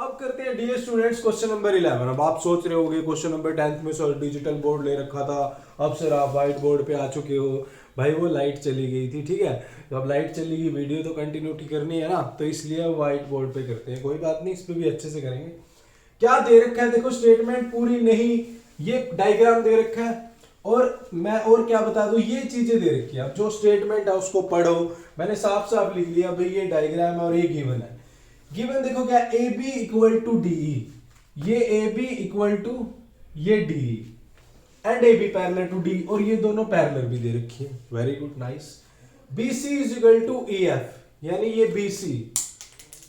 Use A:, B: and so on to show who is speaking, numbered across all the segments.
A: अब करते हैं डियर स्टूडेंट्स क्वेश्चन नंबर 11। अब आप सोच रहे होगे क्वेश्चन नंबर 10th में सर डिजिटल बोर्ड ले रखा था, अब सर आप व्हाइट बोर्ड पे आ चुके हो। भाई वो लाइट चली गई थी, ठीक है, तो अब लाइट चली गई, वीडियो तो कंटिन्यूटी करनी है ना, तो इसलिए अब व्हाइट बोर्ड पे करते हैं। कोई बात नहीं, इस पे भी अच्छे से करेंगे। क्या दे रखा है देखो, स्टेटमेंट पूरी नहीं, ये डायग्राम दे रखा है और मैं और क्या बता दूं, ये चीजें दे रखी है। अब जो स्टेटमेंट है उसको पढ़ो, मैंने साफ साफ लिख लिया भाई ये डायग्राम है और ये गिवन है। गिवन देखो क्या, A B equal to D, ये ए बी इक्वल टू ये D and A B parallel to D, और ये दोनों पैरेलल भी दे रखी है। Very good, nice. B C is equal to E F, यानी ये बी सी,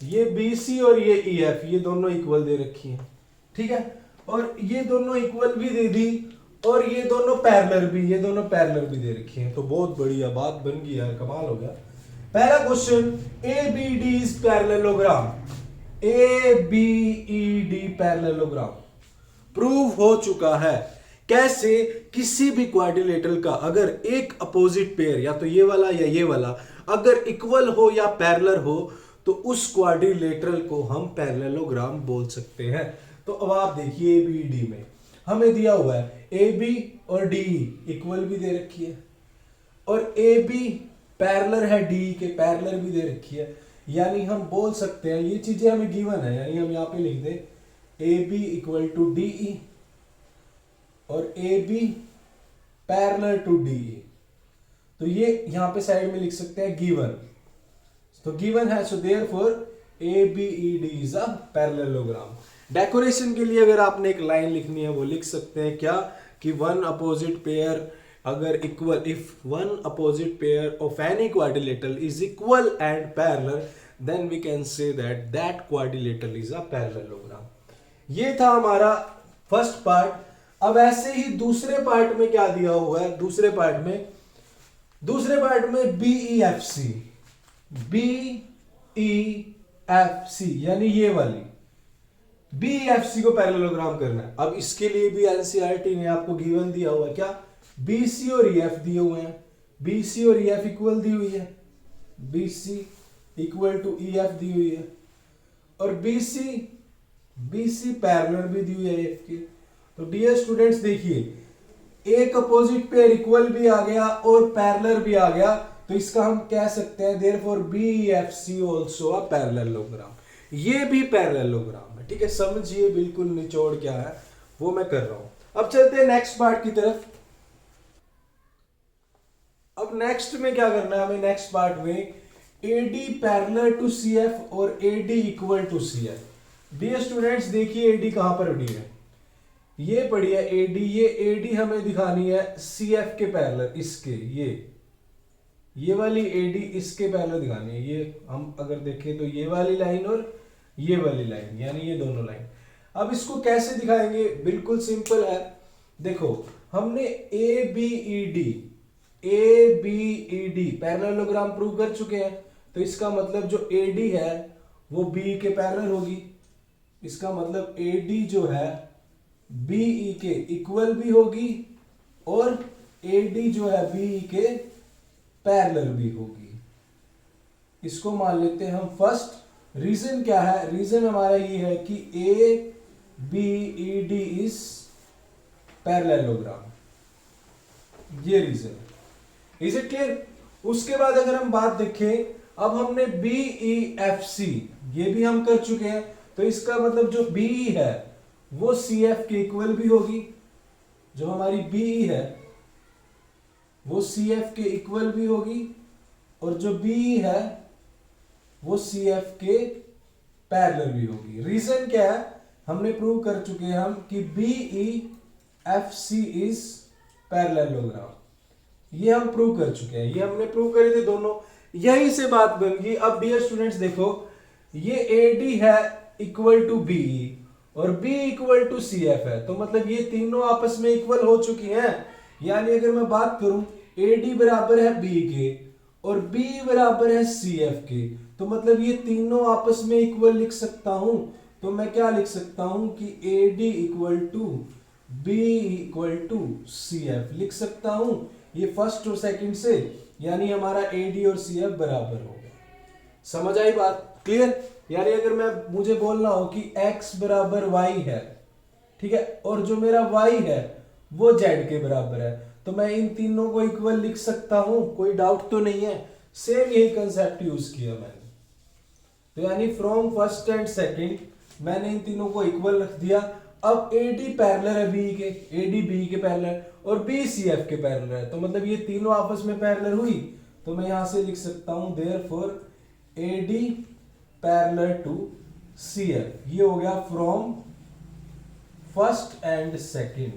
A: ये बी सी और ये ई एफ, ये दोनों इक्वल दे रखी है, ठीक है, और ये दोनों इक्वल भी दे दी, और ये दोनों पैरेलल भी, ये दोनों पैरेलल भी दे रखी हैं। तो बहुत बढ़िया बात बन गई यार, कमाल हो गया। पहला question, A B D is parallelogram, A B E D parallelogram prove हो चुका है। कैसे? किसी भी क्वाड्रिलेटरल का अगर एक अपोजिट पेयर, या तो ये वाला या ये वाला, अगर इक्वल हो या पैरेलल हो तो उस क्वाड्रिलेटरल को हम पैरेललोग्राम बोल सकते हैं। तो अब आप देखिए ए बी डी में हमें दिया हुआ है ए बी और डी इक्वल भी दे रखी है, और ए बी पैरेलल है डी के, पैरेलल भी दे रखी है, यानी हम बोल सकते हैं, ये चीजें हमें गिवन है, यानी हम यहाँ पे लिख दें A B equal to D E और A B parallel to D E. तो ये यहाँ पे साइड में लिख सकते हैं गिवन, तो गिवन है, so therefore A B E D is a parallelogram. Decoration के लिए अगर आपने एक लाइन लिखनी है वो लिख सकते हैं क्या, कि वन अपोजिट पेयर अगर equal, if one opposite pair of any quadrilateral is equal and parallel, then we can say that that quadrilateral is a parallelogram. ये था हमारा फर्स्ट पार्ट। अब ऐसे ही दूसरे पार्ट में क्या दिया हुआ है, दूसरे पार्ट में B E F C, B E F C यानी ये वाली बी एफ सी को पैरेललोग्राम करना है। अब इसके लिए भी एनसीईआरटी ने आपको गिवन दिया हुआ है क्या, बी सी और ई एफ दिए हुए हैं, बी सी और ई एफ इक्वल दी हुई है, B C equal to E F दी हुई है, और बी सी पैरेलल भी दी हुई है एफ के। तो डियर स्टूडेंट्स देखिए, एक अपोजिट पेयर इक्वल भी आ गया और पैरेलल भी आ गया, तो इसका हम कह सकते हैं therefore B F C also a parallelogram. ये भी पैरेललोग्राम है, ठीक है, समझिए बिल्कुल निचोड़ क्या है वो मैं कर रहा हूं। अब चलते हैं नेक्स्ट पार्ट की तरफ। अब नेक्स्ट में क्या करना है हमें, नेक्स्ट पार्ट में एडी पैरेलल टू सी एफ और एडी इक्वल टू सी एफ। डियर स्टूडेंट्स देखिए एडी कहां पर पड़ी है, ये पड़ी है एडी, ये एडी हमें दिखानी है सी एफ के पैरेलल, इसके ये वाली एडी इसके पैरेलल दिखानी है। ये हम अगर देखें तो ये वाली लाइन और ये वाली लाइन, यानी ये दोनों लाइन। अब इसको कैसे दिखाएंगे, बिल्कुल सिंपल है। देखो हमने A B E D parallelogram prove कर चुके हैं, तो इसका मतलब जो एडी है वो बी के पैरेलल होगी, इसका मतलब एडी जो है बीई के इक्वल भी होगी और एडी जो है बीई के पैरेलल भी होगी। इसको मान लेते हैं हम फर्स्ट। रीजन क्या है, रीजन हमारा ये है कि A B E D is parallelogram, ये रीजन है। Is it clear? उसके बाद अगर हम बात देखें, अब हमने बी ई एफ सी ये भी हम कर चुके हैं, तो इसका मतलब जो बी है वो सी एफ के इक्वल भी होगी, जो हमारी बी है वो सी एफ के इक्वल भी होगी, और जो बी है वो सी एफ के पैरेलल भी होगी। रीजन क्या है, हमने प्रूव कर चुके हैं हम कि B E F C is parallelogram, ये हम प्रूव कर चुके हैं, ये हमने प्रूव करे थे दोनों, यही से बात बन गई। अब डियर स्टूडेंट्स देखो, ये एडी है इक्वल टू बी और B equal to C F है, तो मतलब ये तीनों आपस में इक्वल हो चुकी हैं। यानी अगर मैं बात करूं एडी बराबर है बी के और बी बराबर है सी एफ के, तो मतलब ये तीनों आपस में इक्वल लिख सकता हूं। तो मैं क्या लिख सकता हूं कि AD equal to B equal to C F लिख सकता हूं, ये फर्स्ट और सेकंड से, यानी हमारा एडी और सी एफ बराबर होगा। समझ आई बात? क्लियर? यानी अगर मैं मुझे बोलना हो कि x बराबर y है, ठीक है, और जो मेरा y है वो z के बराबर है, तो मैं इन तीनों को इक्वल लिख सकता हूं, कोई डाउट तो नहीं है। सेम यही कंसेप्ट यूज किया मैंने। तो यानी फ्रॉम फर्स्ट एंड सेकंड मैंने इन तीनों को इक्वल रख दिया। अब AD पैरेलल है बी के, AD बी के पैरेलल और B CF के पैरेलल है, तो मतलब ये तीनों आपस में पैरेलल हुई, तो मैं यहां से लिख सकता हूं therefore AD parallel to CF। ये हो गया फ्रॉम फर्स्ट एंड सेकंड।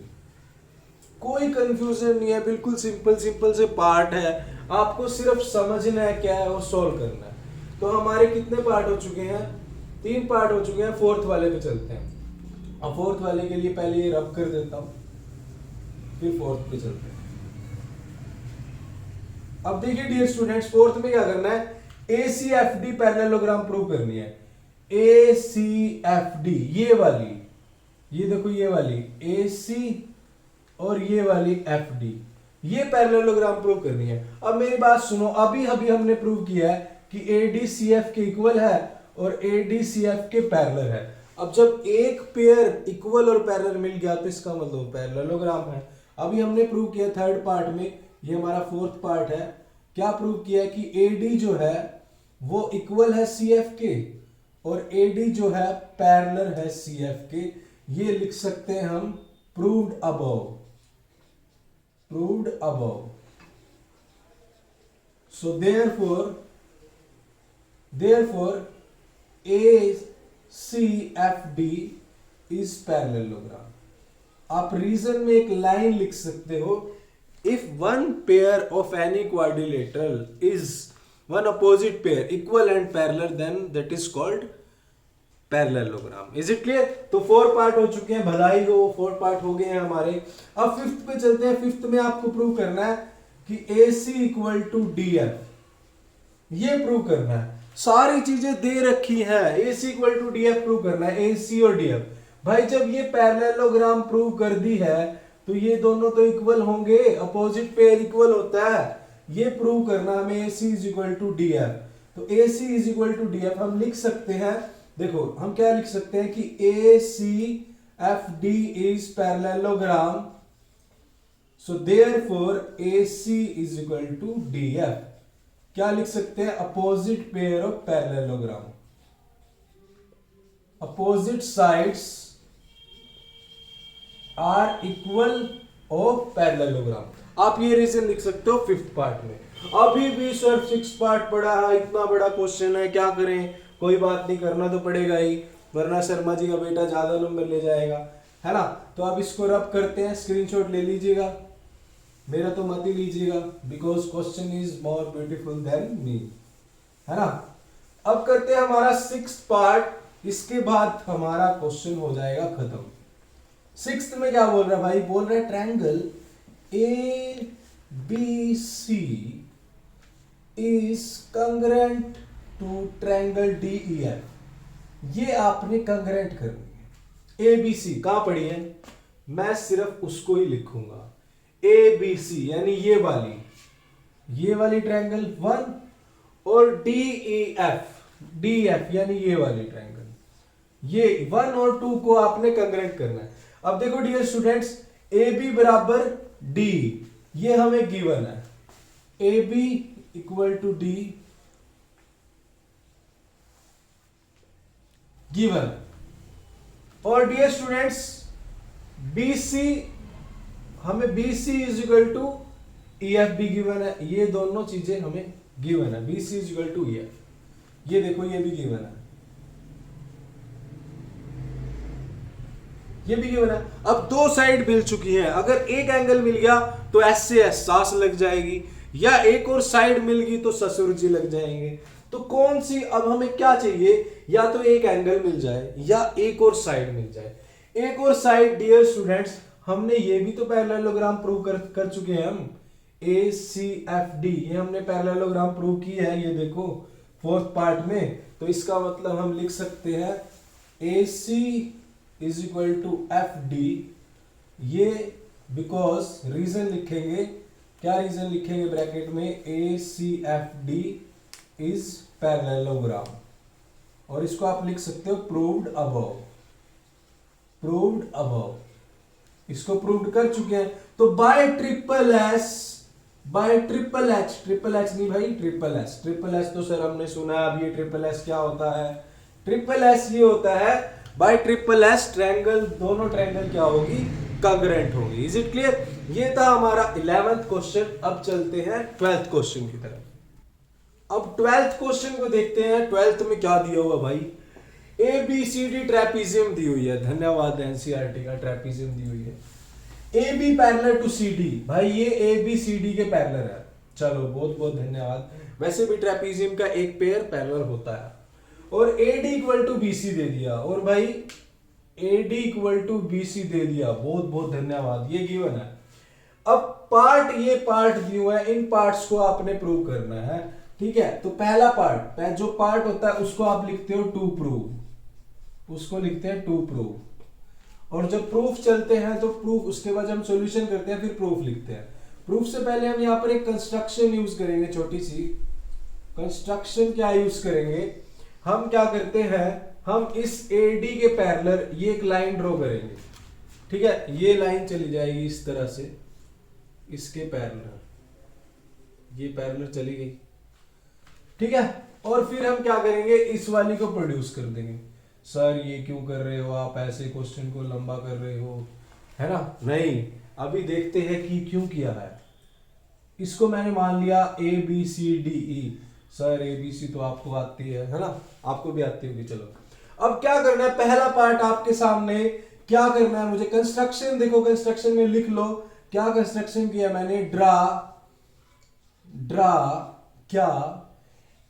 A: कोई कंफ्यूजन नहीं है, बिल्कुल सिंपल सिंपल से पार्ट है, आपको सिर्फ समझना है क्या है और सॉल्व करना है। तो हमारे कितने पार्ट हो चुके हैं? 3 पार्ट हो चुके हैं। फोर्थ वाले पे चलते हैं। अब फोर्थ वाले के लिए पहले ये रब कर देता हूं, फिर फोर्थ पे चलते हैं। अब देखिए डियर स्टूडेंट्स, फोर्थ में क्या करना है? ACFD पैरेललोग्राम प्रूव करनी है। ACFD ये वाली, ये देखो ये वाली AC और ये वाली FD, ये पैरेललोग्राम प्रूव करनी है। अब मेरी बात सुनो, अभी अभी हमने प्रूव किया है कि ADCF के इक्वल है और ADCF के पैरेलल है। अब जब एक पेयर इक्वल और पैरेलल मिल गया तो इसका मतलब पैरेललोग्राम है। अभी हमने प्रूव किया थर्ड पार्ट में, ये हमारा फोर्थ पार्ट है। क्या प्रूव किया है कि AD जो है वो इक्वल है CF के और AD जो है पैरेलल है CF के। ये लिख सकते हैं हम proved above, proved above. So therefore ACFD is parallelogram। आप रीजन में एक लाइन लिख सकते हो, if one pair of any quadrilateral is one opposite pair equal and parallel then that is called parallelogram. Is it clear? तो 4 part हो चुके हैं, बधाई हो, 4 पार्ट हो गए हैं हमारे। अब फिफ्थ पे चलते हैं। फिफ्थ में आपको प्रूव करना है कि AC इक्वल टू DF, ये प्रूव करना है। सारी चीजें दे रखी हैं, AC equal to DF prove करना है, AC और DF। भाई जब ये पैरेललोग्राम प्रूव कर दी है तो ये दोनों तो इक्वल होंगे, अपोजिट पेयर इक्वल होता है, ये प्रूव करना हमें। AC is equal to DF, तो AC is equal to DF हम लिख सकते हैं। देखो हम क्या लिख सकते हैं कि ACFD is parallelogram, so therefore AC is equal to DF। क्या लिख सकते हैं? Opposite pair of parallelogram, opposite sides are equal of parallelogram. आप ये रीजन लिख सकते हो फिफ्थ पार्ट में। अभी भी सर 6 पार्ट पड़ा है, इतना बड़ा क्वेश्चन है, क्या करें? कोई बात नहीं, करना तो पड़ेगा ही, वरना शर्मा जी का बेटा ज्यादा नंबर ले जाएगा, है ना। तो अब इसको रब करते हैं, स्क्रीनशॉट ले लीजिएगा, मेरा तो मत ही लीजिएगा, because question is more beautiful than me, है ना। अब करते हैं हमारा 6th पार्ट, इसके बाद हमारा क्वेश्चन हो जाएगा खत्म। 6th में क्या बोल रहा है भाई? बोल रहा है triangle ABC is congruent to triangle DEF। ये आपने कंग्रेंट करनी है। ABC कहां पड़ी है? मैं सिर्फ उसको ही लिखूंगा, ABC यानी ये वाली ट्रायंगल 1 और DEF यानी ये वाली ट्रायंगल, ये 1 और 2 को आपने कंग्रेंट करना है। अब देखो डियर स्टूडेंट्स, AB बराबर D, ये हमें गिवन है, AB equal to D given. और डियर स्टूडेंट्स BC, हमें BC is equal to EF भी गिवन है, ये दोनों चीजें हमें गिवन है। BC is equal to EF, ये देखो ये भी गिवन है, ये भी गिवन है। अब 2 साइड मिल चुकी हैं, अगर एक एंगल मिल गया तो S से S सास लग जाएगी, या एक और साइड मिल गई तो ससुर जी लग जाएंगे। तो कौन सी, अब हमें क्या चाहिए? या तो एक एंगल मिल जाए या एक और साइड मिल जाए। एक और साइड डियर स्टूडेंट्स, हमने ये भी तो पैरेललोग्राम प्रूव कर चुके हैं हम, ACFD, ये हमने पैरेललोग्राम प्रूव की है, ये देखो 4th पार्ट में। तो इसका मतलब हम लिख सकते हैं AC is equal to FD, ये बिकॉज रीजन लिखेंगे, क्या रीजन लिखेंगे ब्रैकेट में? ACFD इज पैरेललोग्राम, और इसको आप लिख सकते हो प्रूव्ड अबव, प्रूव्ड अबव, इसको प्रूव्ड कर चुके हैं। तो bye triple S, bye triple H, triple H नहीं भाई ट्रिपल एस, ट्रिपल एस तो सर हमने सुना है। अब ये ट्रिपल एस क्या होता है? ट्रिपल एस ये होता है बाय ट्रिपल एस ट्रायंगल, दोनों ट्रायंगल क्या होगी? कांग्रुएंट होगी। Is it clear? ये था हमारा 11th क्वेश्चन। अब चलते हैं 12th क्वेश्चन की तरफ। अब 12th क्वेश्चन को देखते हैं। 12th में क्या दिया हुआ भाई? A B C D trapezium दी हुई है। धन्यवाद एनसीईआरटी का, ट्रेपीजियम दी हुई है। A B parallel to C D, भाई ये ए बी सी डी के पैरेलल है। चलो बहुत बहुत धन्यवाद। वैसे भी ट्रेपीजियम का एक पेयर पैरेलल होता है। और A D equal to B C दे दिया, और भाई A D equal to B C दे दिया, बहुत बहुत धन्यवाद। ये गिवन है। अब पार्ट, ये पार्ट दिए हुए हैं, इन पार्ट्स को आपने प्रूव करना है। ठीक है, तो पहला पार्ट, जो पार्ट होता है उसको आप लिखते हो टू प्रूव, उसको लिखते हैं टू प्रूव। और जब प्रूफ चलते हैं तो प्रूफ, उसके बाद हम सॉल्यूशन करते हैं, फिर प्रूफ लिखते हैं। प्रूफ से पहले हम यहां पर एक कंस्ट्रक्शन यूज करेंगे, छोटी सी कंस्ट्रक्शन। क्या यूज करेंगे हम? क्या करते हैं हम इस AD के पैरेलल ये एक लाइन ड्रॉ करेंगे। ठीक है, ये लाइन चली जाएगी इस तरह से इसके पैरेलल, ये पैरेलल चली गई। ठीक है, और फिर हम क्या करेंगे? इस वाली को प्रोड्यूस कर देंगे। सर ये क्यों कर रहे हो आप, ऐसे क्वेश्चन को लंबा कर रहे हो, है ना? नहीं, अभी देखते हैं कि क्यों किया है। इसको मैंने मान लिया A B C D E. Sir A B C तो आपको आती है ना? आपको भी आती होगी। चलो अब क्या करना है? पहला पार्ट आपके सामने, क्या करना है मुझे? कंस्ट्रक्शन देखो, कंस्ट्रक्शन में लिख लो क्या कंस्ट्रक्शन किया मैंने। ड्रा, ड्रा क्या?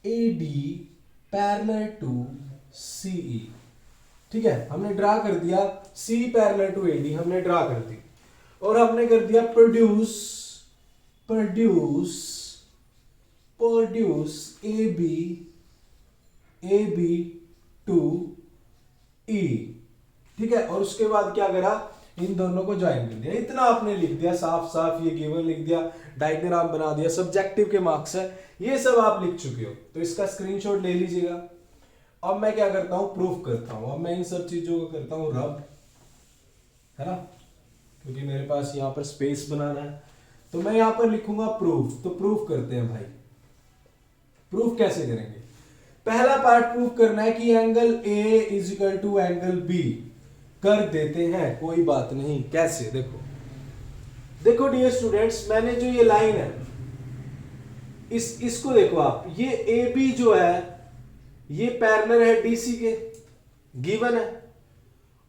A: A D parallel to CE. ठीक है, हमने ड्रा कर दिया सी पैरेलल टू एडी, हमने ड्रा कर दी। और हमने कर दिया produce, produce, produce A B to E. ठीक है, और उसके बाद क्या करा? इन दोनों को ज्वाइन कर दिया। इतना आपने लिख दिया, साफ साफ ये गिवन लिख दिया, डायग्राम बना दिया। सब्जेक्टिव के मार्क्स है, ये सब आप लिख चुके हो, तो इसका स्क्रीनशॉट ले लीजिएगा। अब मैं क्या करता हूं? प्रूफ करता हूं। अब मैं इन सब चीजों को करता हूं रब, है ना, क्योंकि मेरे पास यहां पर स्पेस बनाना है। तो मैं यहां पर लिखूंगा प्रूफ। तो प्रूफ करते हैं भाई। प्रूफ कैसे करेंगे? पहला पार्ट प्रूफ करना है कि angle A is equal to angle B. कर देते हैं, कोई बात नहीं। कैसे? देखो देखो डियर स्टूडेंट्स, मैंने जो ये लाइन है इसको देखो आप। ये ए बी जो है ये पैरेलल है डीसी के, गिवन है।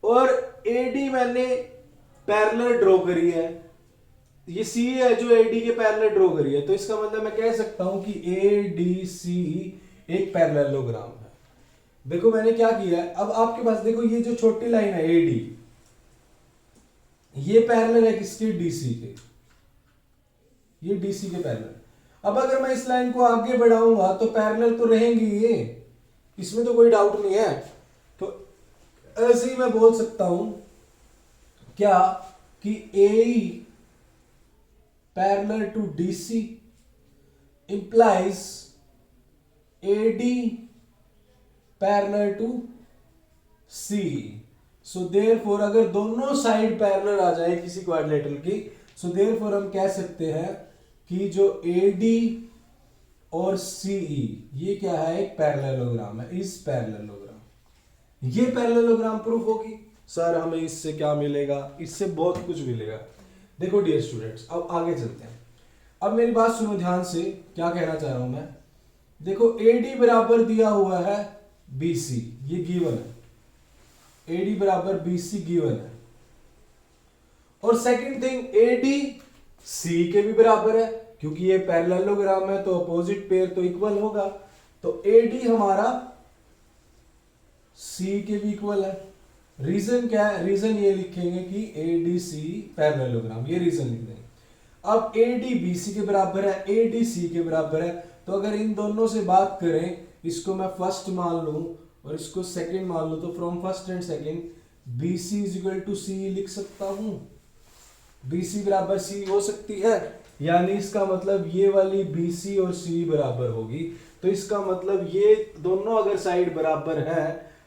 A: और एडी मैंने पैरेलल ड्रॉ करी है, ये सी है जो एडी के पैरेलल ड्रॉ करी है। तो इसका मतलब मैं कह सकता हूं कि ए डी सी एक पैरेललोग्राम है। देखो मैंने क्या किया है, अब आपके पास देखो ये जो छोटी लाइन है एडी, ये पैरेलल है किसके? डीसी के, ये डीसी के पैरेलल। अब अगर मैं इस लाइन को आगे बढ़ाऊंगा तो पैरेलल तो रहेंगी ये, इसमें तो कोई डाउट नहीं है। तो ऐसे ही मैं बोल सकता हूं क्या कि A parallel to DC implies AD parallel to C. So therefore अगर दोनों साइड पैरेलल आ जाए किसी क्वाड्रिलेटरल की, सो देयरफॉर हम कह सकते हैं कि जो एडी और सीई ये क्या है? एक पैरेललोग्राम है। इस पैरेललोग्राम, ये पैरेललोग्राम प्रूफ होगी। सर हमें इससे क्या मिलेगा? इससे बहुत कुछ मिलेगा। देखो डियर स्टूडेंट्स, अब आगे चलते हैं। अब मेरी बात सुनो ध्यान से, क्या कहना चाह रहा हूं मैं। देखो एडी बराबर दिया हुआ है बीसी, ये गिवन है। एडी बराबर बीसी गिवन है। और सेकंड थिंग, एडी सी के भी बराबर है, क्योंकि ये पैरेललोग्राम है तो अपोजिट पेयर तो इक्वल होगा। तो एडी हमारा सी के भी इक्वल है। रीजन क्या है? रीजन ये लिखेंगे कि एडी सी पैरेललोग्राम, ये रीजन लिख देंगे। अब एडी बीसी के बराबर है, एडी सी के बराबर है। तो अगर इन दोनों से बात करें, इसको मैं फर्स्ट मान लूं और इसको सेकंड मान लूं, तो from first and second BC is equal to C लिख सकता हूं। बीसी बराबर सी हो सकती है, यानी इसका मतलब ये वाली बीसी और सी बराबर होगी। तो इसका मतलब ये दोनों अगर साइड बराबर है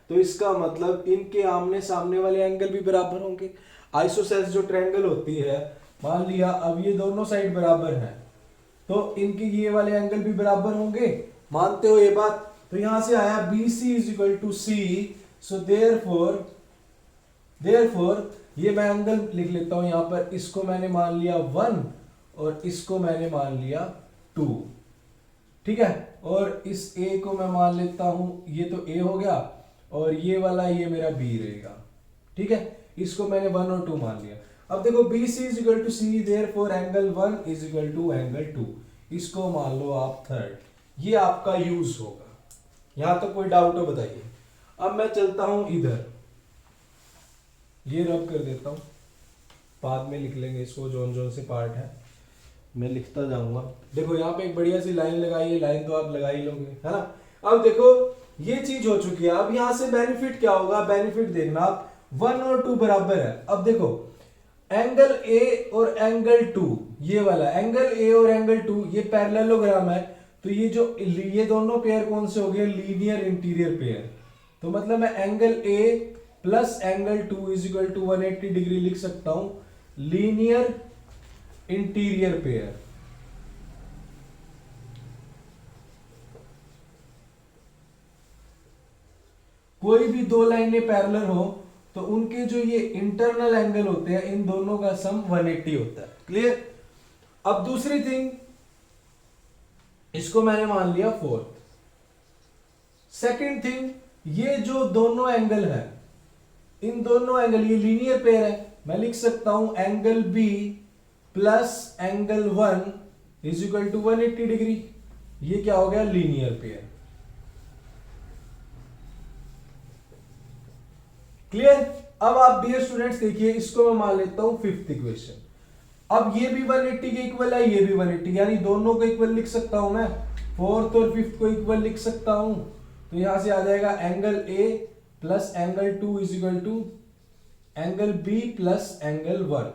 A: तो इसका मतलब इनके आमने सामने वाले एंगल भी बराबर होंगे। आइसोसेल्स जो ट्रायंगल होती है, मान लिया अब ये दोनों साइड बराबर है तो इनके ये वाले एंगल भी बराबर होंगे, मानते हो ये बात? तो यहां से आया BC is equal to C, so therefore ये मैं एंगल लिख लेता हूं यहां पर, इसको मैंने मान लिया 1 और इसको मैंने मान लिया 2, ठीक है। और इस A को मैं मान लेता हूं, ये तो A हो गया और ये वाला ये मेरा B रहेगा, ठीक है। इसको मैंने 1 और 2 मान लिया। अब देखो BC is equal to C, therefore angle 1 is equal to angle 2, इसको मान लो आप थर्ड। ये आपका यूज होगा, यहां तक कोई डाउट हो बताइए। अब मैं चलता हूं इधर, ये रब कर देता हूं, बाद में लिख लेंगे इसको, जोन जोन से पार्ट है मैं लिखता जाऊंगा। देखो यहाँ पे एक बढ़िया सी लाइन लगाई है, लाइन तो आप लगा ही लोगे, है ना। अब देखो ये चीज हो चुकी है। अब यहां से बेनिफिट क्या होगा, बेनिफिट देखना, 1 और 2 बराबर है। अब देखो एंगल A और एंगल 2, ये वाला एंगल A और एंगल 2 ये पैरेललोग्राम है, तो ये दोनों पेयर कौन से हो गए, लीनियर इंटीरियर पेयर। तो मतलब मैं angle A plus angle 2 is equal to 180 degree लिख सकता हूं, लीनियर इंटीरियर पेयर। कोई भी दो लाइनें पैरेलल हो तो उनके जो ये इंटरनल एंगल होते हैं, इन दोनों का सम 180 होता है। क्लियर? अब दूसरी थिंग, इसको मैंने मान लिया 4। सेकंड थिंग, ये जो दोनों एंगल है, इन दोनों एंगल, ये लीनियर पेयर है, मैं लिख सकता हूं angle B plus angle 1 is equal to 180 degree. ये क्या हो गया, लीनियर पेयर। क्लियर? अब आप डियर स्टूडेंट्स देखिए, इसको मैं मान लेता हूं फिफ्थ इक्वेशन। अब ये भी 180 के इक्वल है, ये भी 180, यानी दोनों को इक्वल लिख सकता हूं मैं, फोर्थ और फिफ्थ को इक्वल लिख सकता हूं। तो यहां से आ जाएगा angle A plus angle 2 is equal to angle B plus angle 1।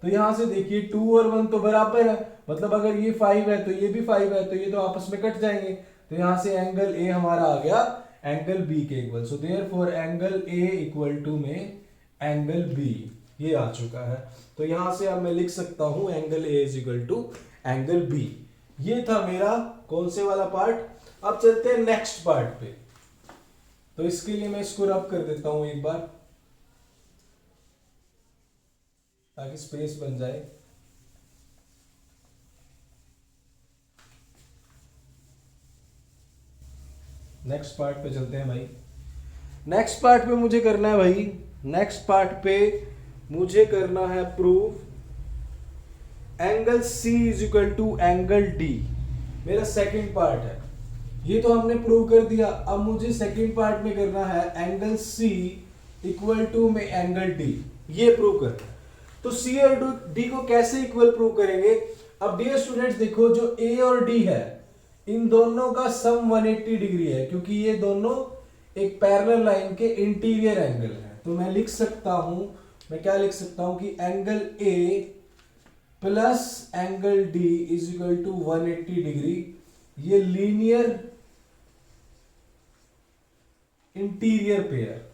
A: तो यहां से देखिए 2 और 1 तो बराबर है, मतलब अगर ये 5 है तो ये भी 5 है, तो ये तो आपस में कट जाएंगे। तो यहां से एंगल A हमारा आ गया एंगल B के equal. So therefore angle A equal to में एंगल B, ये आ चुका है। तो यहां से अब मैं लिख सकता हूं angle A is equal to angle B। ये था मेरा कौन से वाला पार्ट। अब चलते हैं नेक्स्ट पार्ट पे। तो इसके लिए मैं इसको रब कर देता हूं एक बार, ताकि स्पेस बन जाए। नेक्स्ट पार्ट पे चलते हैं भाई। नेक्स्ट पार्ट पे मुझे करना है भाई, नेक्स्ट पार्ट पे मुझे करना है prove angle C is equal to angle D। मेरा सेकंड पार्ट है, ये तो हमने प्रूव कर दिया। अब मुझे सेकंड पार्ट में करना है एंगल C इक्वल टू में एंगल D, ये प्रूव करना है। तो C और D को कैसे इक्वल प्रूव करेंगे। अब डियर स्टूडेंट्स देखो, जो A और D है, इन दोनों का सम 180 डिग्री है, क्योंकि ये दोनों एक पैरेलल लाइन के इंटीरियर एंगल है। तो मैं लिख सकता हूं, मैं क्या लिख सकता हूं कि angle A plus angle D is equal to 180 degree, ये लीनियर इंटीरियर पेयर।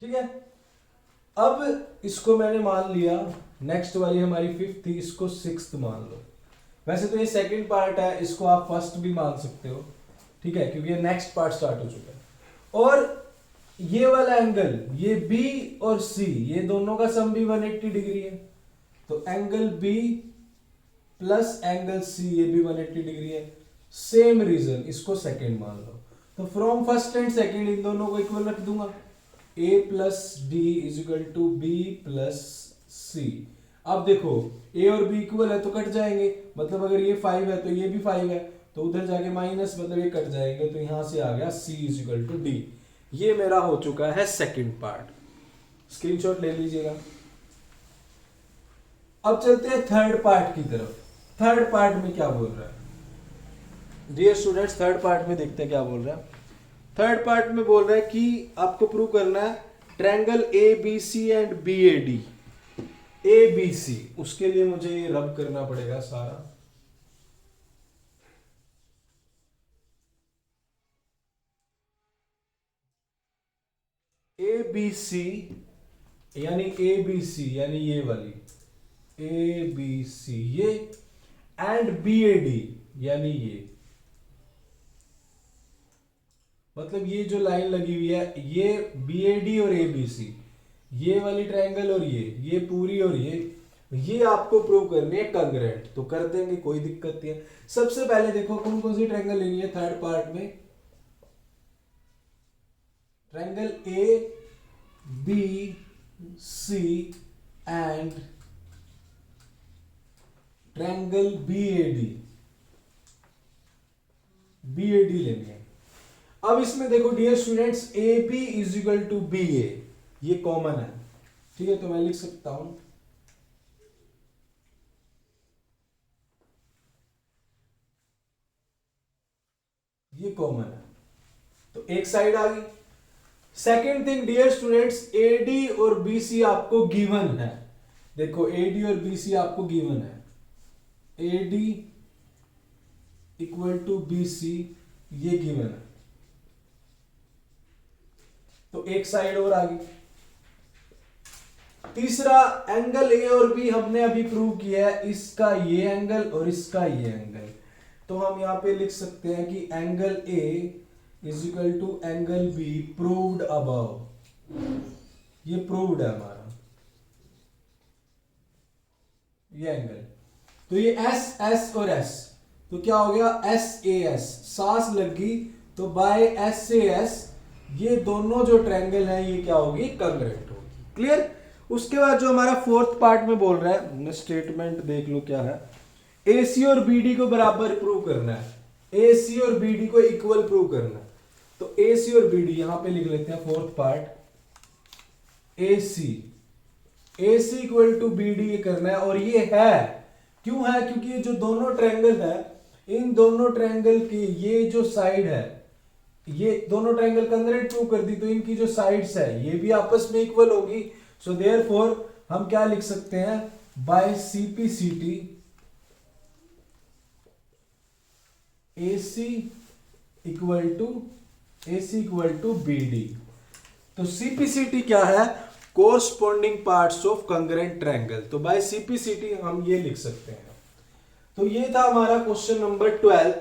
A: ठीक है, अब इसको मैंने मान लिया, नेक्स्ट वाली हमारी फिफ्थ थी, इसको सिक्स्थ मान लो। वैसे तो ये सेकंड पार्ट है, इसको आप फर्स्ट भी मान सकते हो, ठीक है, क्योंकि ये नेक्स्ट पार्ट स्टार्ट हो चुका है। और ये वाला एंगल, ये B और C, ये दोनों का सम भी 180 डिग्री है। तो angle B plus angle C, ये भी 180 डिग्री है। सेम रीजन, इसको सेकंड मान लो। तो फ्रॉम फर्स्ट एंड सेकंड इन दोनों को इक्वल रख दूंगा, A plus D is equal to B plus C। अब देखो A और B इक्वल है तो कट जाएंगे, मतलब अगर ये 5 है तो ये भी 5 है, तो उधर जाके माइनस, मतलब ये कट जाएंगे। तो यहां से आ गया C is equal to D। ये मेरा हो चुका है सेकंड पार्ट, स्क्रीनशॉट ले लीजिएगा। अब चलते हैं थर्ड पार्ट की तरफ। थर्ड पार्ट में क्या बोल रहा है डियर स्टूडेंट्स, थर्ड पार्ट में देखते हैं क्या बोल रहा है। थर्ड पार्ट में बोल रहा है कि आपको प्रूव करना है triangle ABC and BAD। A B C, उसके लिए मुझे ये रब करना पड़ेगा सारा। ए बी सी यानी ए बी सी यानी ये वाली ए बी सी ये, एंड बी ए डी यानी ये, मतलब ये जो लाइन लगी हुई है ये बी ए डी और ए बी सी, ये वाली ट्रायंगल और ये पूरी और ये आपको प्रूव करनी है कंग्रेंट, तो कर देंगे, कोई दिक्कत नहीं है। सबसे पहले देखो कौन कौन सी ट्रायंगल लेनी है थर्ड पार्ट में, triangle A B C and triangle B A D लेनी है। अब इसमें देखो dear students, A B is equal to B A, ये कॉमन है, ठीक है, तो मैं लिख सकता हूं ये कॉमन है, तो एक साइड आ गई। Second thing dear students, A D और बी सी आपको गिवन है, देखो ए डी और बी सी आपको गिवन है, A D equal to B C ये गिवन है, तो एक साइड और आ गई। तीसरा, एंगल ए और बी हमने अभी प्रूव किया है, इसका ये एंगल और इसका ये एंगल, तो हम यहां पे लिख सकते हैं कि angle A is equal to angle B proved above, ये प्रूव्ड है हमारा ये एंगल, तो ये एस एस और एस, तो क्या हो गया एस ए एस, सांस लग गई, तो बाय एस ए एस ये दोनों जो ट्रायंगल है ये क्या होगी, कंग्रेंट होगी। क्लियर। उसके बाद जो हमारा फोर्थ पार्ट में बोल रहा है, स्टेटमेंट देख लो क्या है, ए सी और बी डी को बराबर प्रूव करना है, ए सी और बी डी को इक्वल प्रूव करना है, तो ए सी और बी डी यहां पे लिख लेते हैं fourth part, A C equal to B D ये करना है, और ये है क्यों है, क्योंकि ये जो दोनों ट्रायंगल है, इन दोनों ट्रायंगल की ये जो साइड है, ये दोनों ट्रायंगल कंग्रेंट प्रूव कर दी, तो इनकी जो साइड्स है ये भी आपस में इक्वल होगी, सो देयरफॉर हम क्या लिख सकते हैं, by CPCT AC equal to B D, तो सीपीसीटी क्या है, corresponding parts of congruent triangle, तो बाय सीपीसीटी हम ये लिख सकते हैं। तो ये था हमारा क्वेश्चन नंबर 12।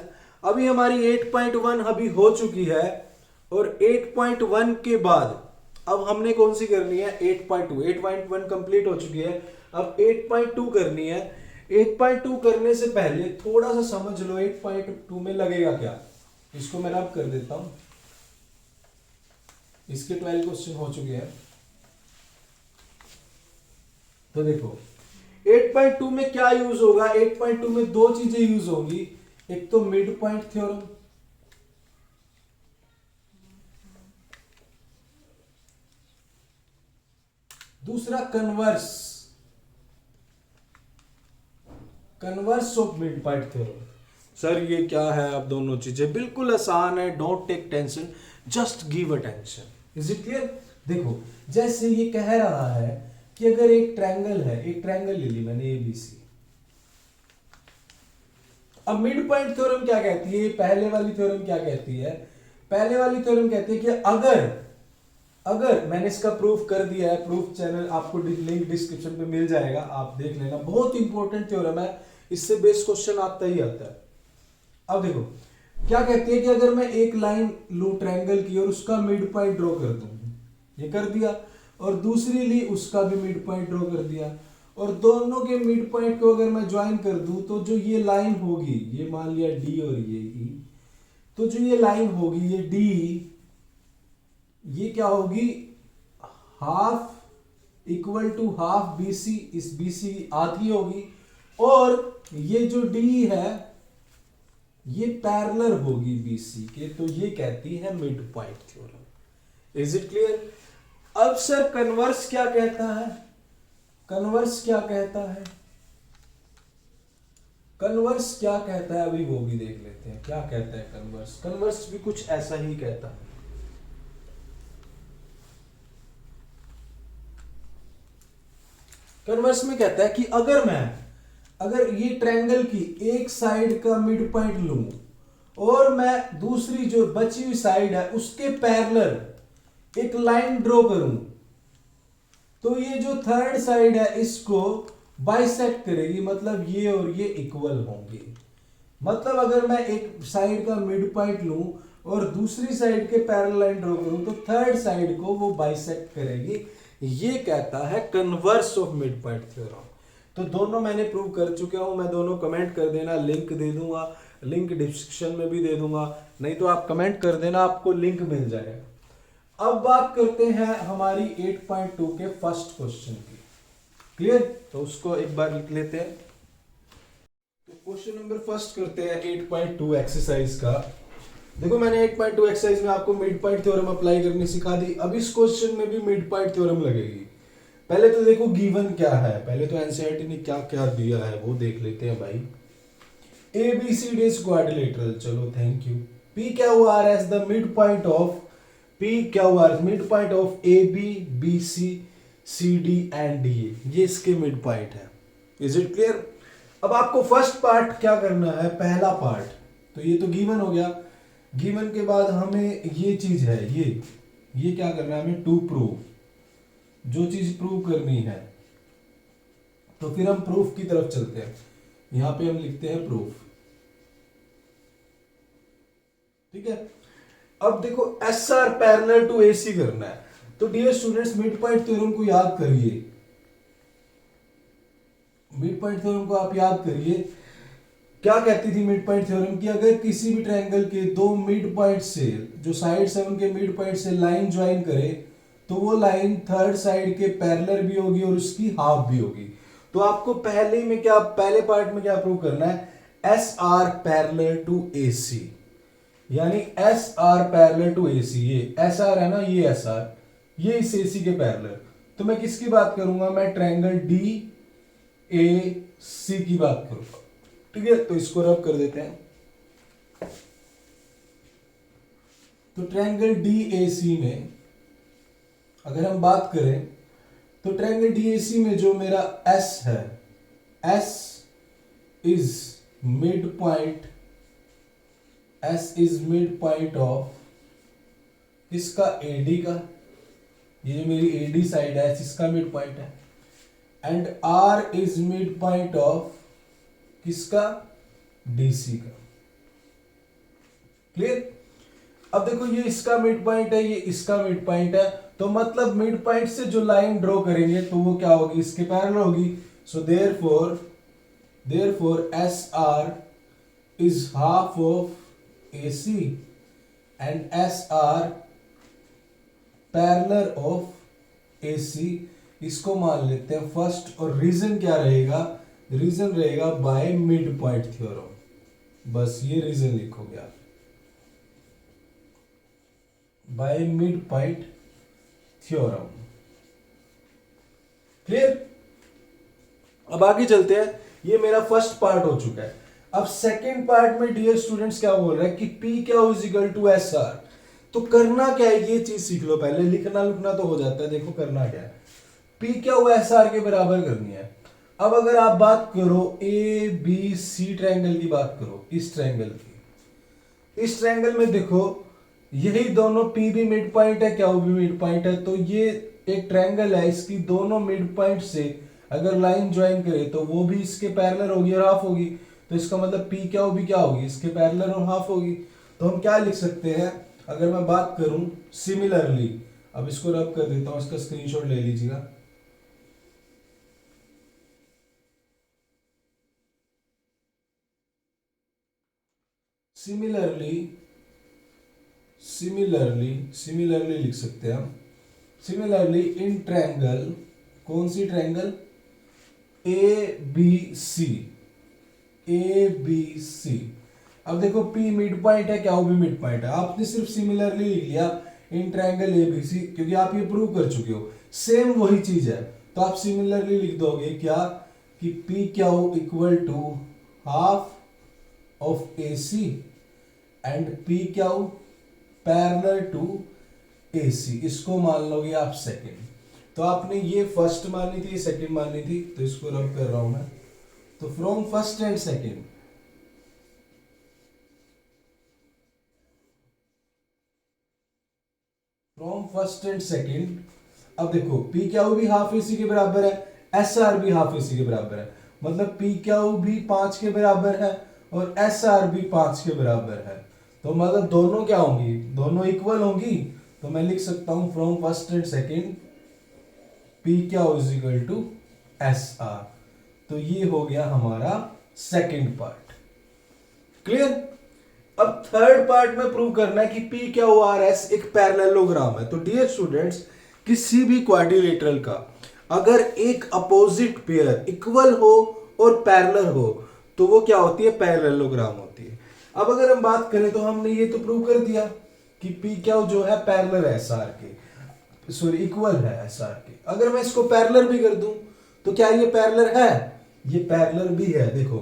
A: अभी हमारी 8.1 अभी हो चुकी है, और 8.1 के बाद अब हमने कौन सी करनी है, 8.2, 8.1 कंप्लीट हो चुकी है, अब 8.2 करनी है। 8.2 करने से पहले थोड़ा सा समझ लो 8.2 में लगेगा क्या, इसको मैं रब कर देता हूं, इसके 12 क्वेश्चन हो चुके हैं, तो देखो 8.2 में क्या यूज होगा, 8.2 में दो चीजें यूज होंगी, एक तो मिड पॉइंट थ्योरम, दूसरा converse of mid point theorem. Sir ये क्या है, अब दोनों चीजें बिल्कुल आसान है, don't take tension, just give attention. Is it clear. देखो जैसे ये कह रहा है कि अगर एक ट्रायंगल है, एक ट्रायंगल ले ली मैंने एबीसी, अब मिड पॉइंट थ्योरम क्या कहती है, पहले वाली थ्योरम क्या कहती है, पहले वाली थ्योरम कहती है कि अगर मैंने इसका प्रूफ कर दिया है, प्रूफ चैनल आपको लिंक डिस्क्रिप्शन पे मिल जाएगा, आप देख लेना, बहुत इंपॉर्टेंट थ्योरम है, इससे बेस क्वेश्चन आता ही आता है। अब देखो क्या कहती है कि अगर मैं एक लाइन लू ट्रायंगल की और उसका मिड पॉइंट ड्रॉ कर दूं, ये कर दिया, और दूसरी ली उसका भी मिड पॉइंट ड्रॉ कर दिया, और दोनों के मिड पॉइंट को अगर मैं ज्वाइन कर दूं, तो जो ये लाइन होगी, ये मान लिया डी और ये ई, तो जो ये लाइन होगी ये डी, ये क्या होगी, half equal to half BC, इस बीसी आधी होगी, और ये जो डी है ये पैरेलल होगी बीसी के, तो ये कहती है mid point theorem. Is it clear. अब सर कन्वर्स क्या कहता है, कन्वर्स क्या कहता है, कन्वर्स क्या कहता है, अभी वो भी देख लेते हैं क्या कहता है कन्वर्स। कन्वर्स भी कुछ ऐसा ही कहता है, कन्वर्स में कहता है कि अगर ये ट्रायंगल की एक साइड का मिड पॉइंट लूं और मैं दूसरी जो बची हुई साइड है उसके पैरेलल एक लाइन ड्रॉ करूं, तो ये जो थर्ड साइड है इसको बाइसेक्ट करेगी, मतलब ये और ये इक्वल होंगे। मतलब अगर मैं एक साइड का मिड पॉइंट लूं और दूसरी साइड के पैरेलल लाइन ड्रॉ करूं तो थर्ड साइड को वो बाइसेक्ट करेगी। ये कहता है converse of mid point theorem. तो दोनों मैंने प्रूव कर चुका हूं, मैं दोनों कमेंट कर देना, लिंक दे दूंगा, लिंक डिस्क्रिप्शन में भी दे दूंगा, नहीं तो आप कमेंट कर देना, आपको लिंक मिल जाएगा। अब बात करते हैं हमारी 8.2 के फर्स्ट क्वेश्चन की। क्लियर? तो उसको एक बार लिख लेते हैं। तो क्वेश्चन नंबर फर्स्ट करते हैं 8.2 एक्सरसाइज का। देखो मैंने 8.2 एक्सरसाइज में आपको मिड पॉइंट थ्योरम अप्लाई करनी सिखा दी, अब इस क्वेश्चन में भी मिड पॉइंट थ्योरम लगेगी। पहले तो देखो गिवन क्या है, पहले तो एनसीईआरटी ने क्या क्या दिया है वो देख लेते हैं भाई। ABCD इज क्वाड्रिलेटरल, चलो thank you. PQR as the mid point of PQR mid point of AB BC CD and DA, ये इसके मिड पॉइंट है। Is it clear? अब आपको फर्स्ट पार्ट क्या करना है, पहला पार्ट तो ये तो गिवन हो गया। गिवन के बाद हमें ये चीज है, ये क्या करना है हमें, टू प्रूव, जो चीज प्रूव करनी है। तो फिर हम प्रूफ की तरफ चलते हैं, यहां पे हम लिखते हैं प्रूफ। ठीक है, अब देखो SR पैरेलल टू AC करना है। तो dear students mid point theorem को याद करिए, मिड पॉइंट थ्योरम को आप याद करिए। क्या कहती थी मिड पॉइंट थ्योरम की, अगर किसी भी ट्रायंगल के दो मिड पॉइंट से, जो साइड्स है उनके मिड पॉइंट से लाइन ज्वाइन करे तो वो लाइन थर्ड साइड के पैरेलल भी होगी और उसकी हाफ भी होगी। तो आपको पहले में क्या, पहले पार्ट में क्या प्रूव करना है, SR पैरेलल टू AC, यानी SR पैरेलल टू AC, ये SR है ना, ये SR, ये इस AC के पैरेलल। तो मैं किसकी बात करूंगा, मैं ट्रायंगल DAC की बात करूंगा। ठीक है, तो इसको रब कर देते हैं। तो ट्रायंगल DAC में अगर हम बात करें तो ट्रायंगल DAC में जो मेरा S है, S is mid point, S is mid point of इसका AD का, ये जो मेरी AD साइड है इसका मिड पॉइंट है, and R is mid point of किसका, DC का। क्लियर? अब देखो ये इसका मिड पॉइंट है, ये इसका मिड पॉइंट है, तो मतलब मिड पॉइंट से जो लाइन ड्रॉ करेंगे तो वो क्या होगी, इसके पैरेलल होगी। So therefore SR is half of AC and SR parallel of AC, इसको मान लेते हैं फर्स्ट। और रीजन क्या रहेगा, रीजन रहेगा बाय मिड पॉइंट थ्योरम, बस ये रीजन लिखोगे आप, bye mid point theorem. Clear? अब आगे चलते हैं, ये मेरा फर्स्ट पार्ट हो चुका है। अब सेकेंड पार्ट में डियर स्टूडेंट्स क्या बोल रहे हैं कि PQ is equal to SR। तो करना क्या है, ये चीज सीख लो पहले, लिखना लिखना तो हो जाता है। देखो करना क्या है, PQ SR के बराबर करनी है। अब अगर आप बात करो ABC ट्रायंगल की बात करो, इस ट्रायंगल की, इस ट्रायंगल में देखो यही दोनों P भी मिड पॉइंट है, Q भी मिड पॉइंट है। तो ये एक ट्रायंगल है, इसकी दोनों मिड पॉइंट से अगर लाइन ज्वाइन करे तो वो भी इसके पैरेलल होगी और हाफ होगी। तो इसका मतलब PQ भी क्या होगी, इसके पैरेलल और हाफ होगी। तो हम क्या लिख सकते हैं, अगर मैं बात करूं सिमिलरली, अब इसको रब कर देता हूं, इसका स्क्रीनशॉट ले लीजिएगा। सिमिलरली लिख सकते हैं हम। सिमिलरली इन ट्रायंगल, कौन सी ट्रायंगल, ABC। अब देखो P मिड पॉइंट है, क्या भी मिड पॉइंट है, आपने सिर्फ सिमिलरली लिख लिया इन ट्रायंगल ABC, क्योंकि आप ये प्रूव कर चुके हो, सेम वही चीज है। तो आप सिमिलरली लिख दोगे क्या, कि PQ equal to half of AC and PQ parallel to AC, इसको मान लोगे आप सेकेंड। तो आपने ये फर्स्ट मानी थी, ये सेकंड मानी थी, तो इसको रब कर रहा हूं मैं। तो from first and second, from first and second, अब देखो पी क्यू भी हाफ ए सी के बराबर है, एस आर भी हाफ ए सी के बराबर है, मतलब पी क्यू भी 5 के बराबर है और एस आर भी 5 के बराबर है। तो मतलब दोनों क्या होंगी, दोनों इक्वल होंगी। तो मैं लिख सकता हूं from first and second P Q is equal to S R. तो ये हो गया हमारा सेकंड पार्ट। क्लियर। अब थर्ड पार्ट में प्रूव करना है कि पी क्यू आर एस एक पैरेललोग्राम है। तो डियर स्टूडेंट्स, किसी भी क्वाड्रिलेटरल का अगर एक अपोजिट पेयर इक्वल हो और पैरेलल हो तो वो क्या होती है, पैरेललोग्राम होती है। अब अगर हम बात करें तो हमने ये तो प्रूव कर दिया कि पी क्यू जो है पैरेलल है एस आर के, सॉरी इक्वल है एस आर के। अगर मैं इसको पैरेलल भी कर दूं तो क्या ये पैरेलल है, ये पैरेलल भी है। देखो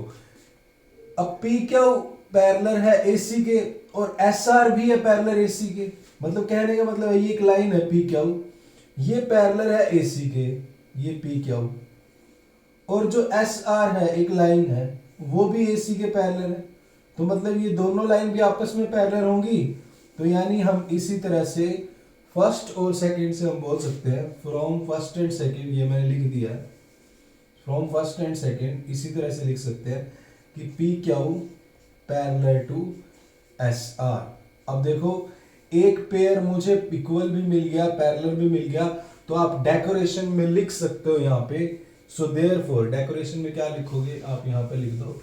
A: अब पी क्यू पैरेलल है एसी के और एस आर भी है पैरेलल एसी के, मतलब कहने का मतलब है ये एक लाइन है पी क्यू, ये पैरेलल है एसी के, ये पी क्यू, और जो एस आर है एक लाइन है वो भी एसी के पैरेलल है। तो मतलब ये दोनों लाइन भी आपस में पैरेलल होंगी। तो यानी हम इसी तरह से फर्स्ट और सेकंड से हम बोल सकते हैं फ्रॉम फर्स्ट एंड सेकंड, ये मैंने लिख दिया है फ्रॉम फर्स्ट एंड सेकंड, इसी तरह से लिख सकते हैं कि P Q parallel to S R. अब देखो एक पेयर मुझे इक्वल भी मिल गया, पैरेलल भी मिल गया, तो आप डेकोरेशन में लिख सकते हो यहाँ पे। सो देयरफॉर डेकोरेशन में क्या लिखोगे आप यहाँ पे लिख दो,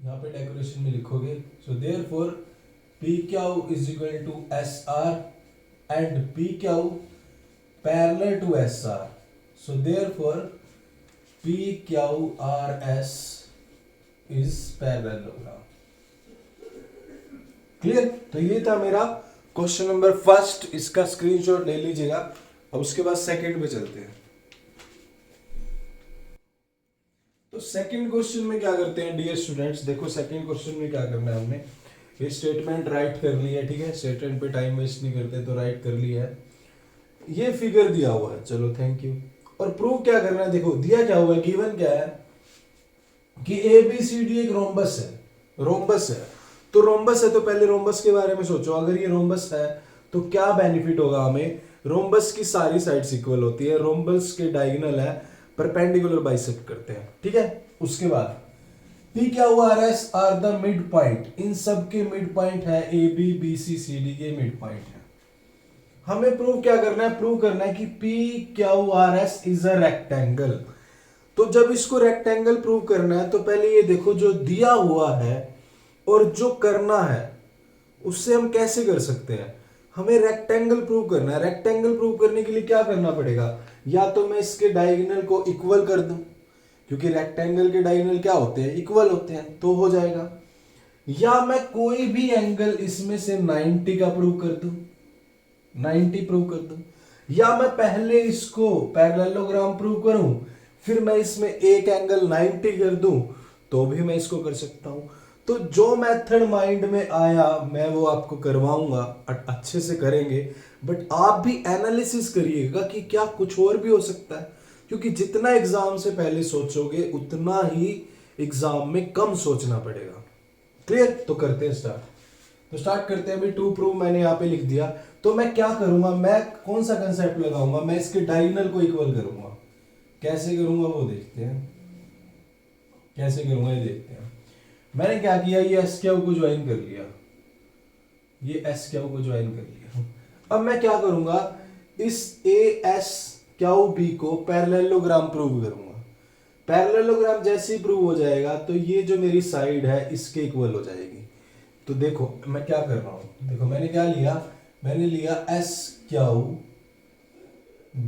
A: यहाँ पे डेकोरेशन में लिखोगे so therefore P Q is equal to S R and P Q parallel to S R. So therefore P Q R S is parallelogram. Clear. तो ये था मेरा क्वेश्चन नंबर फर्स्ट, इसका स्क्रीनशॉट ले लीजिएगा। अब उसके बाद सेकंड पे चलते हैं। तो सेकंड क्वेश्चन में क्या करते हैं डियर स्टूडेंट्स, देखो सेकंड क्वेश्चन में क्या करना है, हमने ये स्टेटमेंट राइट कर ली है, ठीक है, स्टेटमेंट पे टाइम वेस्ट नहीं करते तो राइट कर लिया है। ये फिगर दिया हुआ है, चलो थैंक यू। और प्रूव क्या करना है, देखो दिया क्या हुआ है, गिवन क्या है कि ए बी सी डी एक रोम्बस है, रोम्बस है। तो रोम्बस है तो पहले रोम्बस के बारे में सोचो, अगर ये रोम्बस है तो क्या बेनिफिट होगा हमें, रोम्बस की सारी साइड्स इक्वल होती है, रोम्बस के डायगोनल है परपेंडिकुलर बाइसेक्ट करते हैं, ठीक है। उसके बाद P Q R S are the mid point, इन सब के मिड पॉइंट है A B B C C D के मिड पॉइंट है। हमें प्रूव क्या करना है, प्रूव करना है कि P Q R S is a rectangle. तो जब इसको रेक्टेंगल प्रूव करना है तो पहले ये देखो जो दिया हुआ है और जो करना है उससे हम कैसे कर सकते हैं, हमें रेक्टेंगल प्रूव करना है। रेक्टेंगल प्रूव करने के लिए क्या करना पड़ेगा, या तो मैं इसके डायगोनल को इक्वल कर दूं, क्योंकि रेक्टेंगल के डायगोनल क्या होते हैं, इक्वल होते हैं, तो हो जाएगा। या मैं कोई भी एंगल इसमें से 90 का प्रूव कर दूं, 90 प्रूव कर दूं, या मैं पहले इसको पैरेललोग्राम प्रूव करूं फिर मैं इसमें एक एंगल 90 कर दूं, तो भी मैं इसको कर सकता हूं। तो जो मेथड माइंड में आया मैं वो आपको करवाऊंगा, अच्छे से करेंगे, बट आप भी एनालिसिस करिएगा कि क्या कुछ और भी हो सकता है, क्योंकि जितना एग्जाम से पहले सोचोगे उतना ही एग्जाम में कम सोचना पड़ेगा। क्लियर। तो करते हैं स्टार्ट, तो स्टार्ट करते हैं। अभी टू प्रूव मैंने यहाँ पे लिख दिया, तो मैं क्या करूंगा, मैं कौन सा कंसेप्ट लगाऊंगा, मैं इसके डायगोनल को इक्वल करूंगा। कैसे करूंगा वो देखते हैं, कैसे करूंगा ये देखते हैं। मैंने क्या किया, ये एस क्यू को ज्वाइन कर लिया, ये एस क्यू को ज्वाइन कर लिया। अब मैं क्या करूंगा, इस ए एस क्यू बी को पैरेललोग्राम प्रूव करूंगा। पैरेललोग्राम जैसे ही प्रूव हो जाएगा तो ये जो मेरी साइड है इसके इक्वल हो जाएगी। तो देखो मैं क्या कर रहा हूं, देखो मैंने क्या लिया, मैंने लिया एस क्यू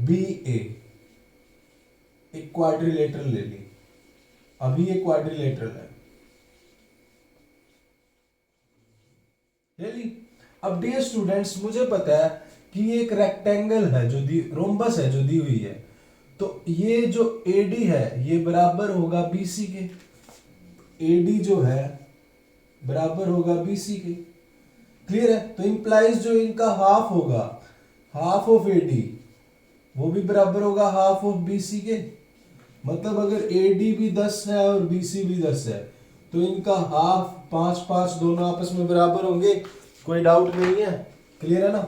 A: बी ए, एक क्वाड्रिलेटरल ले ली। अभी ये क्वाड्रिलेटरल है, ले ली। अब डियर स्टूडेंट्स मुझे पता है कि ये एक रेक्टेंगल है जो दी, रोम्बस है जो दी हुई है, तो ये जो एडी है ये बराबर होगा बीसी के, एडी जो है बराबर होगा बीसी के। क्लियर है? तो इंप्लाइज जो इनका हाफ होगा, हाफ ऑफ एडी, वो भी बराबर होगा हाफ ऑफ बीसी के। मतलब अगर एडी भी 10 है और बीसी भी 10 है तो इनका हाफ 5-5 दोनों आपस में बराबर होंगे, कोई डाउट नहीं है। क्लियर है ना?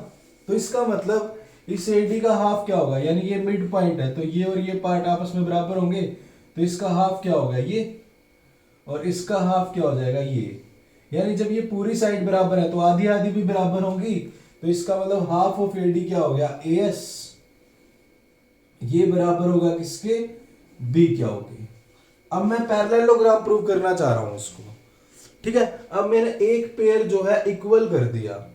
A: तो इसका मतलब इस एडी का हाफ क्या होगा, यानी ये मिड पॉइंट है तो ये और ये पार्ट आपस में बराबर होंगे, तो इसका हाफ क्या होगा ये, और इसका हाफ क्या हो जाएगा ये। यानी जब ये पूरी साइड बराबर है तो आधी आधी भी बराबर होंगी, तो इसका मतलब हाफ ऑफ एडी क्या हो गया, एएस, ये बराबर होगा किसके, बी क्या होगी। अब मैं पैरेललोग्राम प्रूव करना चाह रहा हूं इसको, ठीक है। अब मैंने एक पेयर जो है इक्वल कर दिया,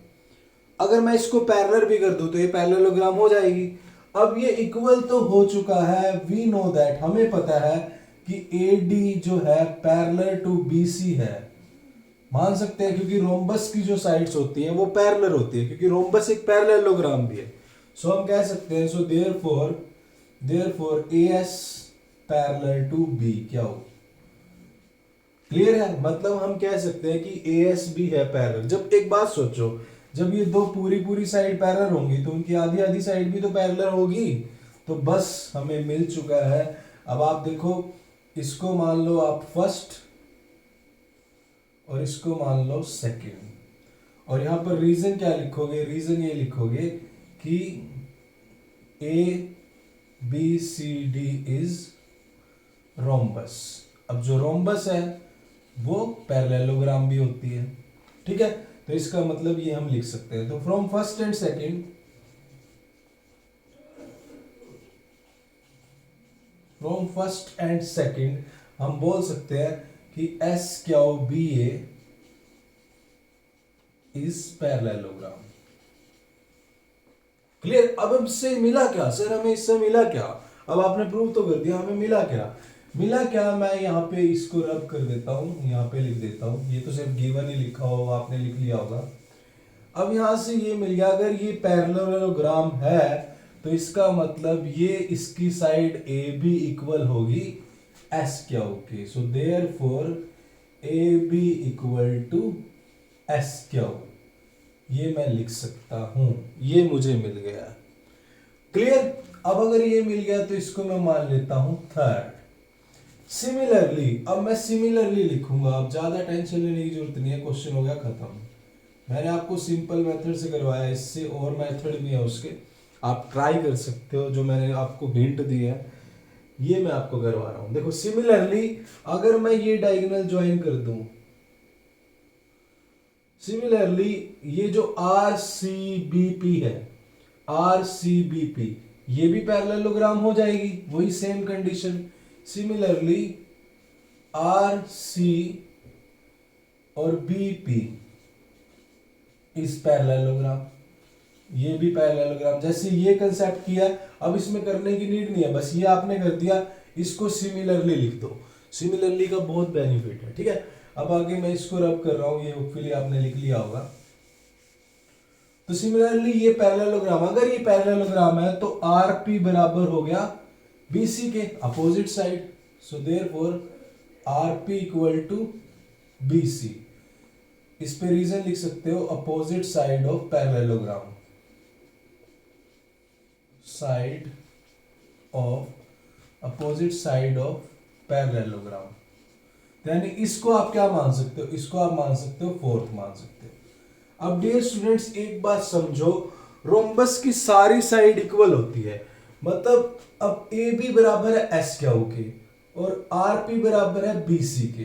A: अगर मैं इसको पैरेलल भी कर दूं तो ये पैरेललोग्राम हो जाएगी। अब ये इक्वल तो हो चुका है, वी नो दैट, हमें पता है कि एडी जो है पैरेलल टू बीसी है, मान सकते हैं क्योंकि रोम्बस की जो साइड्स होती हैं वो पैरेलल होती है, क्योंकि रोम्बस एक पैरेललोग्राम भी है। सो हम कह सकते हैं, so therefore AS parallel to B क्या हो। क्लियर है? मतलब हम कह सकते हैं कि एएस भी है पैरेलल। जब एक बात सोचो, जब ये दो पूरी पूरी साइड पैरेलल होंगी तो उनकी आधी आधी साइड भी तो पैरेलल होगी, तो बस हमें मिल चुका है। अब आप देखो, इसको मान लो आप फर्स्ट और इसको मान लो सेकंड, और यहां पर रीजन क्या लिखोगे, रीजन ये लिखोगे कि A B C D is rhombus. अब जो रोम्बस है वो पैरेललोग्राम भी होती है, ठीक है। तो इसका मतलब ये हम लिख सकते हैं। तो फ्रॉम फर्स्ट एंड सेकंड, हम बोल सकते हैं कि S Q B A is parallelogram. Clear? अब हमसे मिला क्या सर, हमें इससे मिला क्या? अब आपने प्रूव तो कर दिया, हमें मिला क्या? मिला क्या, मैं यहाँ पे इसको रब कर देता हूँ, यहाँ पे लिख देता हूँ, ये तो सिर्फ गिवन ही लिखा होगा, आपने लिख लिया होगा। अब यहां से ये मिल गया, अगर ये पैरेललोग्राम है तो इसका मतलब ये इसकी साइड ए बी इक्वल होगी एस क्यू के। So therefore A B equal to S Q, ये मैं लिख सकता हूं, ये मुझे मिल गया। क्लियर? अब अगर ये मिल गया तो इसको मैं मान लेता हूं थर्ड। सिमिलरली, अब मैं सिमिलरली लिखूंगा, अब ज्यादा टेंशन लेने की जरूरत नहीं है, क्वेश्चन हो गया खत्म। मैंने आपको सिंपल मेथड से करवाया, इससे और मेथड भी है उसके, आप ट्राई कर सकते हो। जो मैंने आपको हिंट दिया है ये मैं आपको करवा रहा हूं। देखो सिमिलरली, अगर मैं ये डायगोनल ज्वाइन कर दूं, सिमिलरली ये जो आर सी बी पी है, आर सी बी पी, ये भी पैरेललोग्राम हो जाएगी, वही same condition. Similarly R C और बी पी इस पैरेललोग्राम, ये भी पैरेललोग्राम। जैसे ये कंसेप्ट किया, अब इसमें करने की नीड नहीं है, बस ये आपने कर दिया, इसको सिमिलरली लिख दो। सिमिलरली का बहुत बेनिफिट है, ठीक है। अब आगे मैं इसको रब कर रहा हूं, ये होपफुली आपने लिख लिया होगा। तो सिमिलरली ये पैरेललोग्राम, अगर ये पैरेललोग्राम है तो आर पी बराबर हो गया बीसी के opposite side. So therefore R P equal to BC. इस पे रीजन लिख सकते हो, opposite side of parallelogram, side of opposite side of parallelogram. यानी इसको आप क्या मान सकते हो, इसको आप मान सकते हो फोर्थ मान सकते हो। अब डियर स्टूडेंट्स एक बात समझो, रोम्बस की सारी साइड इक्वल होती है, मतलब अब ए बी बराबर है एस क्यू के और आर पी बराबर है बी सी के।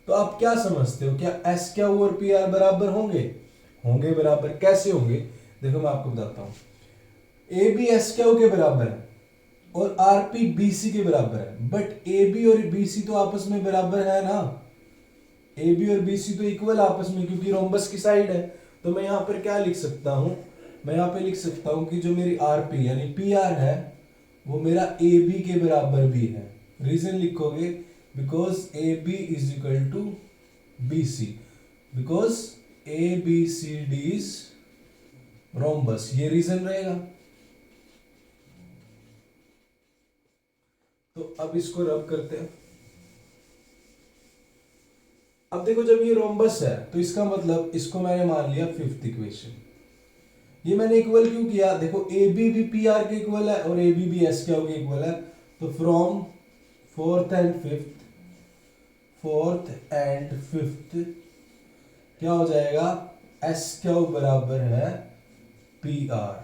A: तो आप क्या समझते हो, क्या एस क्यू और पी आर बराबर होंगे? होंगे बराबर। कैसे होंगे? देखो मैं आपको बताता हूं, ए बी एस क्यू के बराबर है और आर पी बी सी के बराबर है, बट ए बी और बी सी तो आपस में बराबर है ना, ए बी और बी सी तो इक्वल आपस में, क्योंकि रोम्बस की साइड है। तो मैं यहां पर क्या लिख सकता हूं, मैं यहां पे लिख सकता हूं कि जो मेरी आर पी यानी पी आर है वो मेरा ए बी के बराबर भी है। रीजन लिखोगे, because A B is equal to B C, because A B C D is rhombus, ये रीजन रहेगा। तो अब इसको रब करते हैं। अब देखो जब ये रोम्बस है तो इसका मतलब इसको मैंने मान लिया फिफ्थ इक्वेशन। ये मैंने इक्वल क्यों किया, देखो ए बी भी पी आर के इक्वल है और ए बी भी एस क्यू के इक्वल है, तो फ्रॉम फोर्थ एंड फिफ्थ क्या हो जाएगा, एस क्यू बराबर है पी आर।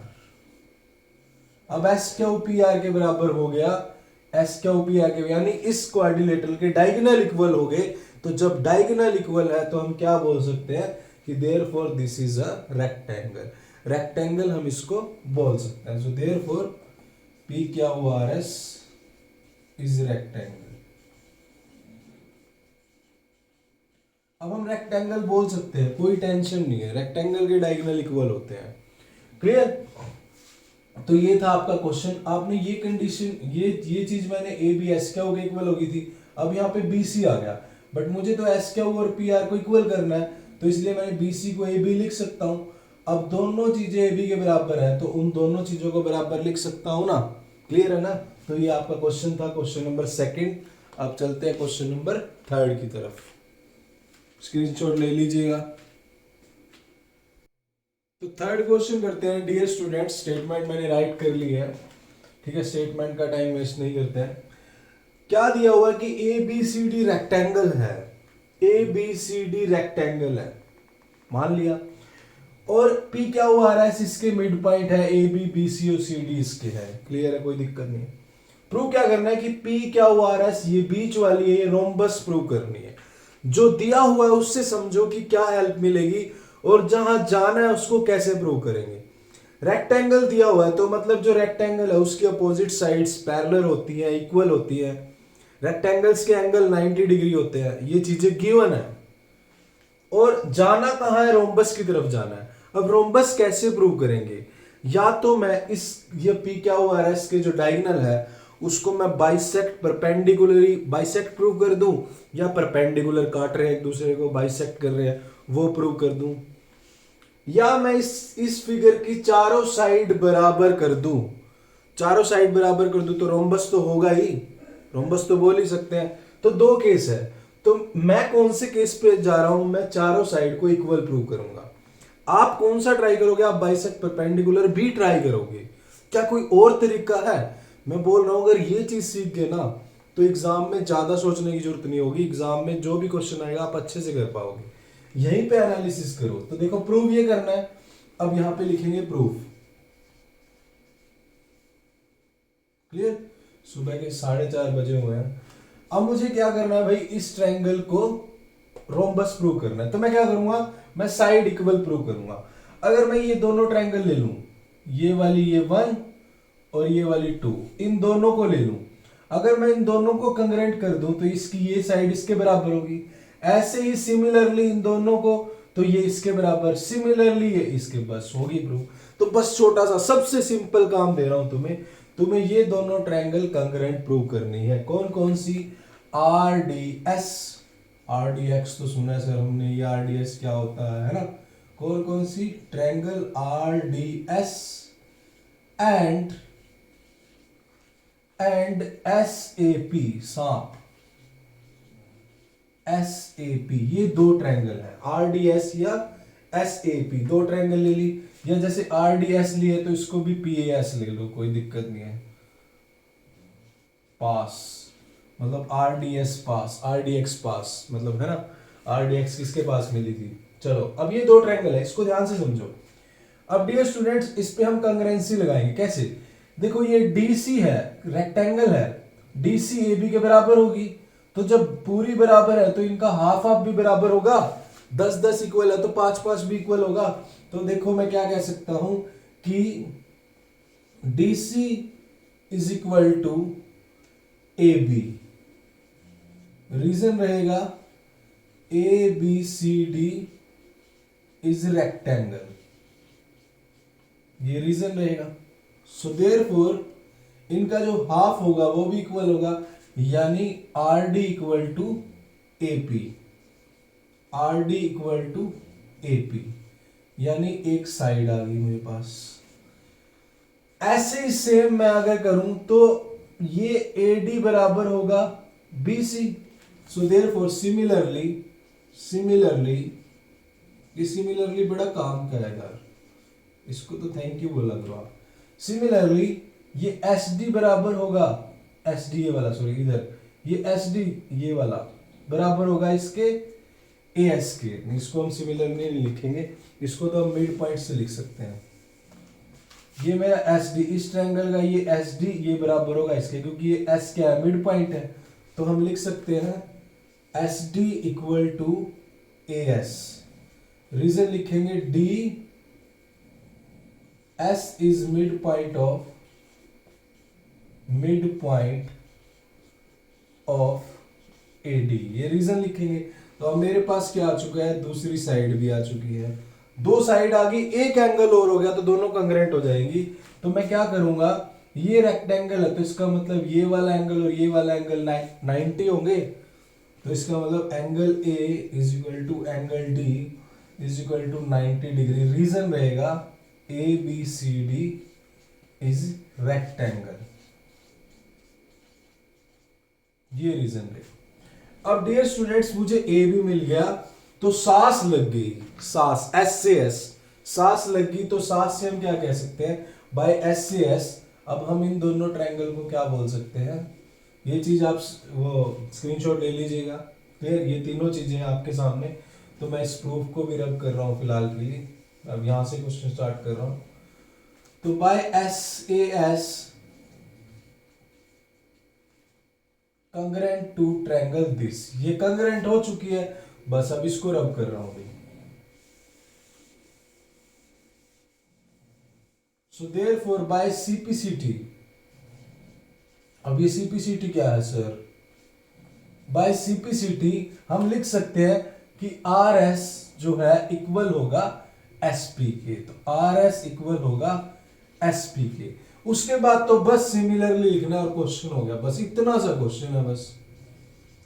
A: अब एस क्यू पी आर के बराबर हो गया, एस क्यू पी आर के, यानी इस क्वाड्रिलेटरल के डायगोनल इक्वल हो गए। तो जब डायगोनल इक्वल है तो हम क्या बोल सकते हैं कि therefore this is a rectangle. Rectangle हम इसको बोल सकते हैं। So therefore P Q R S is rectangle. अब हम रेक्टेंगल बोल सकते हैं, कोई टेंशन नहीं है, रेक्टेंगल के डायगोनल इक्वल होते हैं। क्लियर? तो ये था आपका क्वेश्चन। आपने ये कंडीशन, ये चीज मैंने ए बी एस क्यू के इक्वल होगी थी, अब यहाँ पे बी सी आ गया, बट मुझे तो एस क्यू और पी आर को इक्वल करना है, तो इसलिए मैंने बी सी को ए बी लिख सकता हूं। अब दोनों चीजें ए बी के बराबर है तो उन दोनों चीजों को बराबर लिख सकता हूं ना। क्लियर है ना? तो ये आपका क्वेश्चन था, क्वेश्चन नंबर सेकंड। अब चलते हैं क्वेश्चन नंबर थर्ड की तरफ। स्क्रीनशॉट ले लीजिएगा। तो थर्ड क्वेश्चन करते हैं। डियर स्टूडेंट्स, स्टेटमेंट मैंने राइट कर ली है, ठीक है, स्टेटमेंट का टाइम वेस्ट नहीं करते हैं। क्या दिया हुआ कि A B C D rectangle है, A B C D rectangle है, मान लिया, और पी क्या हुआ रहा है, इसके मिड पॉइंट है, ए बी बी सी और सी डी इसके है। क्लियर है? कोई दिक्कत नहीं। प्रूव क्या करना है कि पी क्या हुआ रहा है, ये बीच वाली है, रोम्बस प्रूव करनी है। जो दिया हुआ है उससे समझो कि क्या हेल्प मिलेगी, और जहां जाना है उसको कैसे प्रूव करेंगे। रेक्टेंगल दिया हुआ है तो मतलब जो रेक्टेंगल है उसकी अपोजिट साइड्स पैरेलल होती है, इक्वल होती है। रेक्टेंगल्स के एंगल 90 डिग्री होते हैं, ये चीजें गिवन है। और जाना कहां है, रोम्बस की तरफ जाना है। अब रोम्बस कैसे प्रूव करेंगे, या तो मैं इस ये पी क्या हुआ है इसके जो डायगोनल है उसको मैं बाइसेक्ट परपेंडिकुलरली बाइसेक्ट प्रूव कर दूं, या परपेंडिकुलर काट रहे हैं एक दूसरे को, बाइसेक्ट कर रहे हैं, वो प्रूव कर दूं, या मैं इस फिगर की चारों साइड बराबर कर दूं। चारों साइड बराबर कर दूं तो रोम्बस तो होगा ही, रोम्बस तो बोल ही सकते हैं। तो दो केस है, तो मैं कौन से केस पे जा रहा हूं, मैं चारों साइड को इक्वल प्रूव करूंगा। आप कौन सा ट्राई करोगे, आप बाइसेक्ट परपेंडिकुलर भी ट्राई करोगे। क्या कोई और तरीका है? मैं बोल रहा हूं अगर ये चीज सीख गए ना तो एग्जाम में ज्यादा सोचने की जरूरत नहीं होगी, एग्जाम में जो भी क्वेश्चन आएगा आप अच्छे से कर पाओगे। यहीं पे एनालिसिस करो। तो देखो प्रूव ये करना है, अब यहां पे लिखेंगे प्रूफ। क्लियर? सुबह के 4:30 बजे हुए हैं। अब मुझे क्या करना है भाई, इस ट्रायंगल को रोम्बस प्रूव करना है। तो मैं क्या करूंगा, मैं साइड इक्वल प्रूव करूंगा। अगर मैं ये दोनों ट्रायंगल ले लूं, ये वाली ये 1 और ये वाली 2, इन दोनों को ले लूं, अगर मैं इन दोनों को कंग्रेंट कर दूं तो इसकी ये साइड इसके बराबर होगी। ऐसे ही सिमिलरली इन दोनों को, तो ये इसके बराबर, सिमिलरली ये इसके, बस होगी प्रूव। तो बस छोटा सा सबसे सिंपल काम दे रहा हूं तुम्हें ये दोनों ट्रायंगल कंग्रेंट प्रूव करनी है। कौन कौन सी? R D S, R D X तो सुना है सर हमने, ये आर डी एस क्या होता है ना। कौन कौन सी? Triangle R D S and S A P, सांप, एस ए पी, ये दो ट्रायंगल है। आर डी एस या एस ए पी, दो ट्रायंगल ले ली, या जैसे आर डी एस लिए तो इसको भी पी ए एस ले लो, कोई दिक्कत नहीं है। पास मतलब are D S pass, are D x पास मतलब है ना, आर डी एक्स किसके पास मिली थी। चलो अब ये दो ट्रायंगल है, इसको ध्यान से समझो। अब डियर स्टूडेंट्स, इस पे हम कंग्रेंसी लगाएंगे। कैसे? देखो ये डीसी है, रेक्टेंगल है, डीसी ए बी के बराबर होगी, तो जब पूरी बराबर है तो इनका हाफ हाफ भी बराबर होगा। 10-10 इक्वल है तो 5-5 भी इक्वल होगा। तो देखो मैं क्या कह सकता हूं कि DC is equal to A B. Reason रहेगा A B C D is rectangle, ये रीजन रहेगा। सो देयरफॉर इनका जो हाफ होगा वो भी इक्वल होगा, यानी R D equal to A P, R D equal to A P, यानी एक साइड आ गई मेरे पास। ऐसे ही सेम मैं अगर करूं तो ये ए डी बराबर होगा B C. So therefore similarly similarly, ये सिमिलरली बड़ा काम करेगा, इसको तो थैंक यू बोला करो आप। सिमिलरली ये एस डी बराबर होगा, एस डी ये वाला, सॉरी इधर, ये एस डी ये वाला बराबर होगा इसके ए एस के। इसको हम सिमिलरली नहीं लिखेंगे, इसको तो हम मिड पॉइंट से लिख सकते हैं। ये मेरा एस डी, इस ट्रायंगल का ये एस डी ये बराबर होगा इसके, क्योंकि ये एस क्या है, मिड पॉइंट है, तो हम लिख सकते हैं S D equal to A S. Reason लिखेंगे D S is midpoint of AD, ये रीजन लिखेंगे। तो अब मेरे पास क्या आ चुका है, दूसरी साइड भी आ चुकी है, दो साइड आ गई, एक एंगल और हो गया तो दोनों कंग्रेंट हो जाएंगी। तो मैं क्या करूंगा, ये रेक्टेंगल है तो इसका मतलब ये वाला एंगल और ये वाला एंगल 90 होंगे, तो इसका मतलब angle A is equal to angle D is equal to 90 degree. Reason रहेगा ABCD इज रेक्टेंगल, ये रीजन है। अब डियर स्टूडेंट्स मुझे ए भी मिल गया, तो सास लग गई, सास एस से एस, सास लग गई, तो सास से हम क्या कह सकते हैं, बाय एस से एस। अब हम इन दोनों ट्रायंगल को क्या बोल सकते हैं, ये चीज आप वो स्क्रीनशॉट ले लीजिएगा। क्लियर, ये तीनों चीजें हैं आपके सामने। तो मैं इस प्रूफ को भी रब कर रहा हूं फिलहाल के लिए, अब यहां से क्वेश्चन स्टार्ट कर रहा हूं। तो by S A S congruent to triangle this, ये कंग्रेंट हो चुकी है, बस अब इसको रब कर रहा हूं भाई। सो देयरफॉर बाय सीपीसीटी, अब ये सीपीसीटी क्या है सर, बाय सीपीसीटी हम लिख सकते हैं कि आर एस जो है इक्वल होगा एसपी के, तो आर एस इक्वल होगा एसपी के। उसके बाद तो बस सिमिलरली लिखना और क्वेश्चन हो गया, बस इतना सा क्वेश्चन है बस।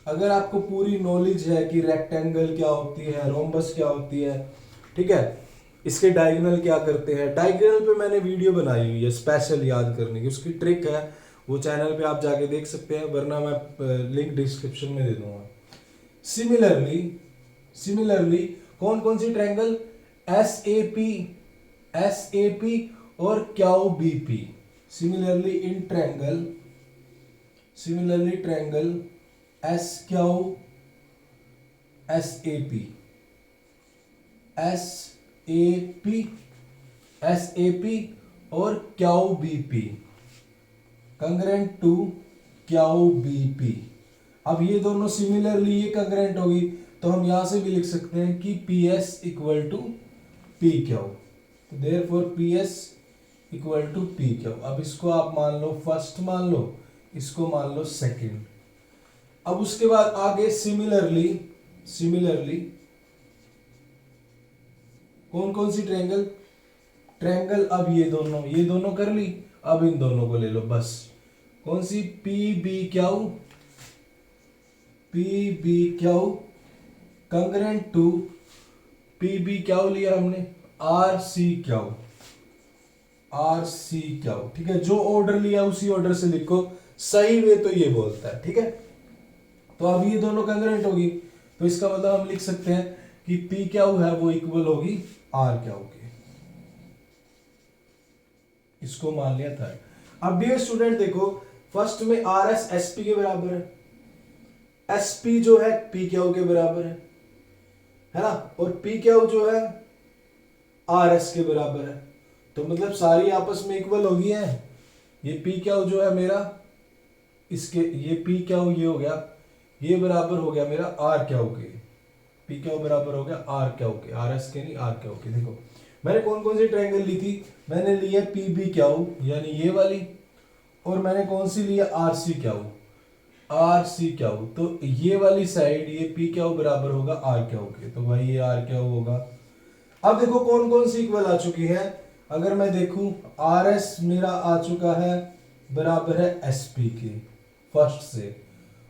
A: अगर आपको पूरी नॉलेज है कि रेक्टेंगल क्या होती है, रोम्बस क्या होती है, ठीक है, इसके डायगोनल क्या करते हैं, डायगोनल पे मैंने वीडियो बनाई हुई है स्पेशल याद करने की, उसकी ट्रिक है, वो चैनल पे आप जाके देख सकते हैं, वरना मैं लिंक डिस्क्रिप्शन में दे दूंगा। सिमिलरली, सिमिलरली कौन कौन सी ट्रायंगल, एस ए पी और Q B P. Similarly in triangle, similarly triangle S Q S A P, S A P और Q B P congruent to Q B P. अब ये दोनों सिमिलरली ये congruent होगी, तो हम यहां से भी लिख सकते हैं कि P S equal to P Q, तो therefore P S equal to P Q. अब इसको आप मान लो फर्स्ट, मान लो इसको मान लो सेकंड। अब उसके बाद आगे सिमिलरली, सिमिलरली कौन कौन सी ट्रायंगल, ट्रायंगल अब ये दोनों कर ली, अब इन दोनों को ले लो बस। कौन सी, P B Q congruent to P B Q लिया हमने, आर सी क्यू, ठीक है, जो ऑर्डर लिया उसी ऑर्डर से लिखो, सही वे तो ये बोलता है, ठीक है। तो अब ये दोनों कंग्रेंट होगी, तो इसका मतलब हम लिख सकते हैं कि पी क्यू है वो इक्वल होगी आर क्यू के, इसको मान लिया था। अब डियर स्टूडेंट देखो, फर्स्ट में आर एस एस पी के बराबर है, एस पी जो है पी क्यू के बराबर है ना, और पी क्यू जो है आर एस के बराबर है, तो मतलब सारी आपस में इक्वल होगी है। ये पी क्यू जो है मेरा, इसके ये पी क्यू ये हो गया, ये बराबर हो गया मेरा आर क्यू के, पी क्यू बराबर हो गया आर क्यू के, आर एस के नहीं आर क्यू के। देखो मैंने कौन कौन सी ट्रायंगल ली थी, मैंने ली है पी बी क्यू यानी ये वाली, और मैंने कौन सी ली है आर सी क्यू, तो ये वाली साइड ये पी क्यू बराबर होगा आर क्यू के, तो भाई ये आर क्यू होगा। अब देखो कौन कौन सी इक्वल आ चुकी है, अगर मैं देखूं आर एस मेरा आ चुका है बराबर है एस पी के फर्स्ट से,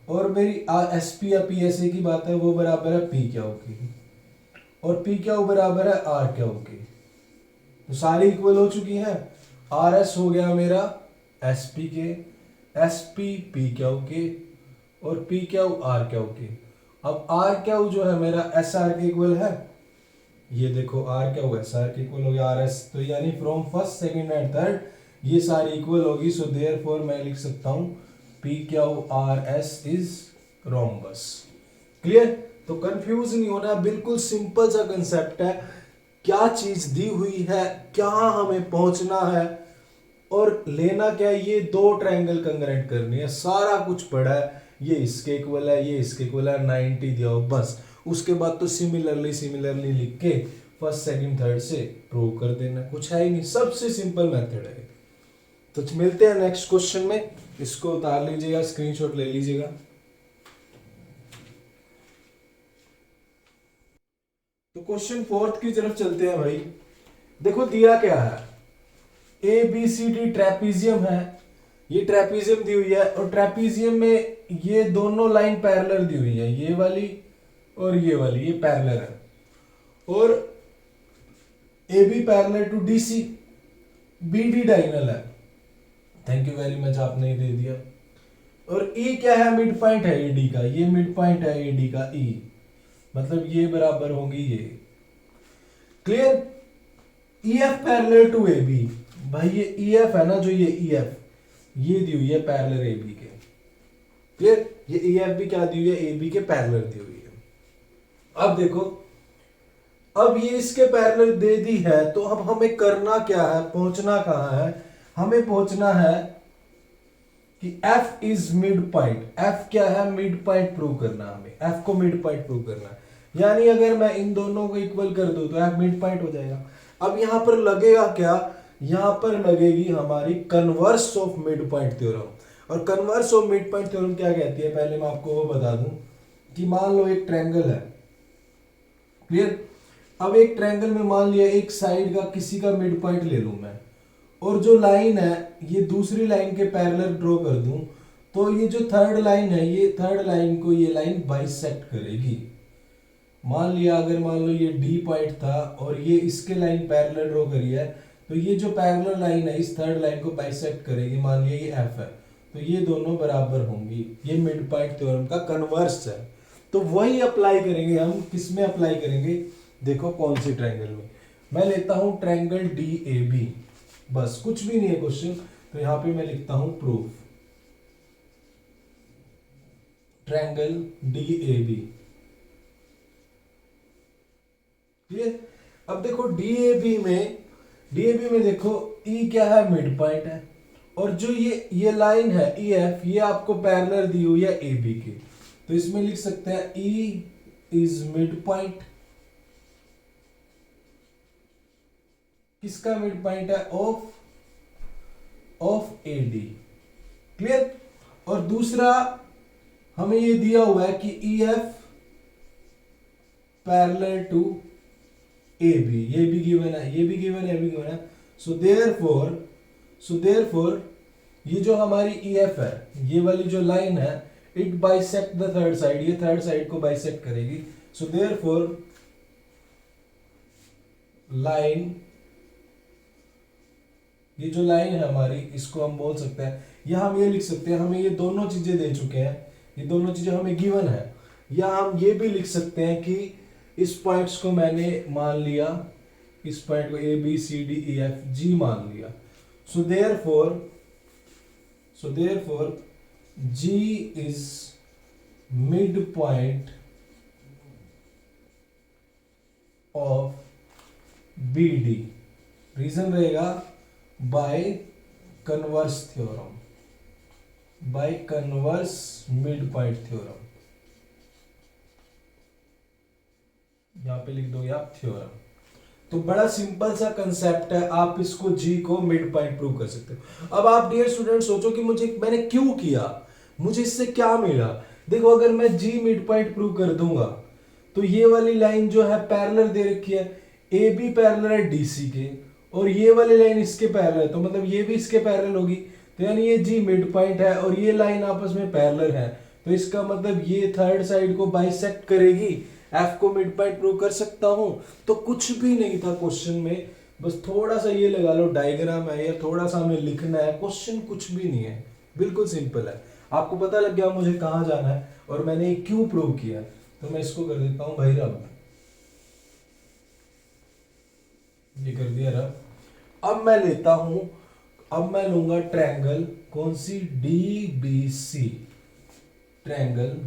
A: और मेरी एस पी या पी एस ए की बात है वो बराबर है पी क्यू की, और पी क्यू बराबर है आर क्यू के, तो सारी इक्वल हो चुकी है। आर एस हो गया मेरा एस पी के, एस पी क्यू के, और पी क्यू आर क्यू के। अब आर क्या जो है मेरा एस आर के इक्वल है, ये देखो आर क्या होगा, एस आर के इक्वल हो गया आर एस, तो यानी from first second and third ये सारी इक्वल होगी, सो देयरफॉर मैं लिख सकता हूं P Q R S is rhombus. Clear? तो कंफ्यूज नहीं होना, बिल्कुल सिंपल सा कंसेप्ट है, क्या चीज दी हुई है, क्या हमें पहुंचना है और लेना क्या है, ये दो ट्रायंगल कंग्रेंट करनी है, सारा पढ़ा है, ये इसके इक्वल है, ये इसके इक्वल है, 90 दिया हो बस, उसके बाद तो सिमिलरली लिख के फर्स्ट सेकंड थर्ड से प्रूव कर देना, कुछ है ही नहीं, सबसे सिंपल मेथड है। तो मिलते हैं नेक्स्ट क्वेश्चन में, इसको उतार लीजिएगा, स्क्रीनशॉट ले लीजिएगा। तो क्वेश्चन फोर्थ की तरफ चलते हैं भाई। देखो दिया क्या है, A B C D trapezium है, ये ट्रेपीजियम दी हुई है और ट्रेपीजियम में ये दोनों लाइन पैरेलल दी हुई है, ये वाली और ये वाली, ये पैरेलल है, और A B parallel to D C, B D diagonal है, थैंक यू वेरी मच आपने दे दिया, और ई क्या है, मिड पॉइंट है एडी का, ये मिड पॉइंट है एडी का ई, मतलब ये बराबर होंगी ये। Clear? E F parallel to A B, भाई ये ई एफ है ना, जो ये ई एफ ये दी हुई है पैरेलल ए बी के। क्लियर? ये ई एफ भी क्या दी हुई है, ए बी के पैरेलल दी हुई है। अब देखो, अब ये इसके पैरेलल दे दी है, तो अब हमें करना क्या है, पहुंचना कहां है, हमें पहुंचना है कि F is mid point, F क्या है, मिड पॉइंट प्रूव करना, हमें F को मिड पॉइंट प्रूव करना है, यानी अगर मैं इन दोनों को इक्वल कर दूं तो F मिड पॉइंट हो जाएगा। अब यहां पर लगेगा क्या, यहां पर लगेगी हमारी converse of mid point theorem, और converse of mid point theorem क्या कहती है, पहले मैं आपको वो बता दूं कि मान लो एक ट्रायंगल है। क्लियर? अब एक ट्रायंगल में मान लिया एक साइड का किसी का मिड पॉइंट ले लूं मैं, और जो लाइन है ये दूसरी लाइन के पैरेलल ड्रॉ कर दूं, तो ये जो थर्ड लाइन है, ये थर्ड लाइन को ये लाइन बाइसेक्ट करेगी। मान लिया अगर मान लो ये डी पॉइंट था और ये इसके लाइन पैरेलल ड्रॉ करी है, तो ये जो पैरेलल लाइन है इस थर्ड लाइन को बाइसेक्ट करेगी, मान लिया ये एफ है, तो ये दोनों बराबर होंगी, ये मिड पॉइंट थ्योरम का कन्वर्स है। तो वही अप्लाई करेंगे हम, किसमें अप्लाई करेंगे, देखो कौन सी ट्रायंगल में, मैं लेता हूं ट्रायंगल डी ए बी, बस कुछ भी नहीं है क्वेश्चन, तो यहां पे मैं लिखता हूं proof triangle D A B. Clear? अब देखो डीएबी में देखो ई क्या है, मिड पॉइंट है, और जो ये लाइन है ई एफ, ये आपको पैरेलल दी हुई है ए बी की, तो इसमें लिख सकते हैं ई इज मिड पॉइंट, किसका मिड पॉइंट है, ऑफ ए डी। क्लियर? और दूसरा हमें ये दिया हुआ है कि E F parallel to A B, ये भी गिवन है, ये भी गिवन है, ये भी गिवन है, सो देयरफॉर ये जो हमारी ई एफ है, ये वाली जो लाइन है, it bisect the third side, ये थर्ड साइड को बाइसेक्ट करेगी, सो देयरफॉर लाइन, ये जो लाइन है हमारी, इसको हम बोल सकते हैं, या हम ये लिख सकते हैं, हमें ये दोनों चीजें दे चुके हैं, ये दोनों चीजें हमें गिवन है, या हम ये भी लिख सकते हैं कि इस पॉइंट्स को मैंने मान लिया, इस पॉइंट को A B C D E F G मान लिया, so therefore G is mid point of B D, reason रहेगा by converse theorem, by converse mid point theorem, यहां पे लिख दो या थ्योरम। तो बड़ा सिंपल सा कंसेप्ट है, आप इसको जी को मिड पॉइंट प्रूव कर सकते हो। अब आप डियर स्टूडेंट सोचो कि मैंने क्यों किया, मुझे इससे क्या मिला। देखो अगर मैं जी मिड पॉइंट प्रूव कर दूंगा तो ये वाली लाइन जो है पैरेलल दे रखी है, ए बी पैरेलल है डीसी के, और ये वाली लाइन इसके पैरेलल है, तो मतलब ये भी इसके पैरेलल होगी, तो यानी ये जी मिड पॉइंट है और ये लाइन आपस में पैरेलल है, तो इसका मतलब ये थर्ड साइड को बाइसेक्ट करेगी, एफ को मिड पॉइंट प्रूव कर सकता हूं। तो कुछ भी नहीं था क्वेश्चन में, बस थोड़ा सा ये लगा लो डायग्राम है या थोड़ा सा हमें लिखना है, क्वेश्चन कुछ भी नहीं है, बिल्कुल सिंपल है। आपको पता लग गया मुझे कहां जाना है और मैंने क्यों प्रूव किया, तो मैं इसको कर देता हूं भाई रब, ये कर दिया रब। अब मैं लेता हूं, अब मैं लूंगा ट्रायंगल, कौन सी, D B C, triangle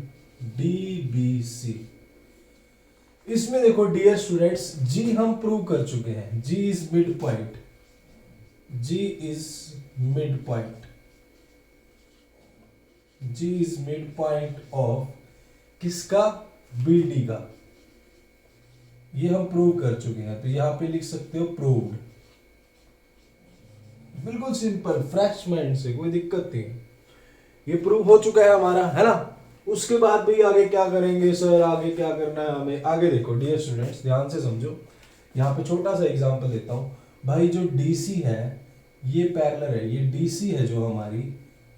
A: D B C. इसमें देखो डियर स्टूडेंट्स, जी हम प्रूव कर चुके हैं, G is mid point, G is mid point, G is mid point of किसका, बी डी का, ये हम प्रूव कर चुके हैं। तो यहां पे लिख सकते हो प्रूव्ड, बिल्कुल सिंपल, फ्रेश माइंड से, कोई दिक्कत नहीं, ये प्रूव हो चुका है हमारा, है ना। उसके बाद भी आगे क्या करेंगे सर, आगे क्या करना है हमें, आगे देखो डियर स्टूडेंट्स ध्यान से समझो। यहाँ पे छोटा सा एग्जांपल देता हूँ भाई, जो डीसी है ये पैरेलल है, ये डीसी है जो हमारी,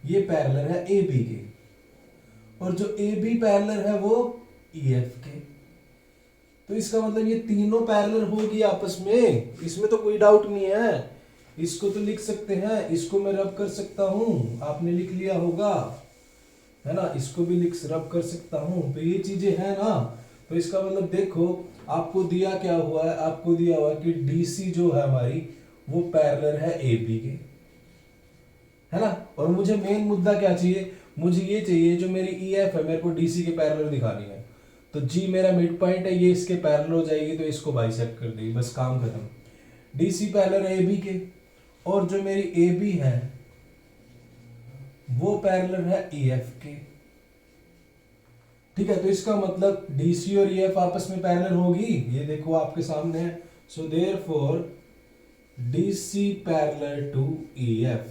A: ये पैरेलल है ए बी के, और जो ए बी पैरेलल है वो ई एफ के। तो इसका मतलब ये तीनों पैरेलल होगी आपस में, इसमें तो कोई डाउट नहीं है। इसको तो लिख सकते हैं, इसको मैं रब कर सकता हूं, आपने लिख लिया होगा, है ना, इसको भी रब कर सकता हूं, तो ये चीजें हैं ना। तो इसका मतलब देखो आपको दिया क्या हुआ है, आपको दिया हुआ है कि डीसी जो है हमारी वो पैरेलल है ए बी के, है ना। और मुझे मेन मुद्दा क्या चाहिए, मुझे ये चाहिए जो मेरी ई एफ है मेरे को डीसी के पैरेलल दिखानी है। तो जी मेरा मिड पॉइंट है, ये इसके पैरेलल हो जाएगी, तो इसको बाइसेक्ट कर देगी, बस काम खत्म। डीसी पैरेलल है ए बी के, और जो मेरी ए बी है वो पैरेलल है ई एफ के, ठीक है। तो इसका मतलब डीसी और ई एफ आपस में पैरेलल होगी, ये देखो आपके सामने है। So therefore DC parallel to E F,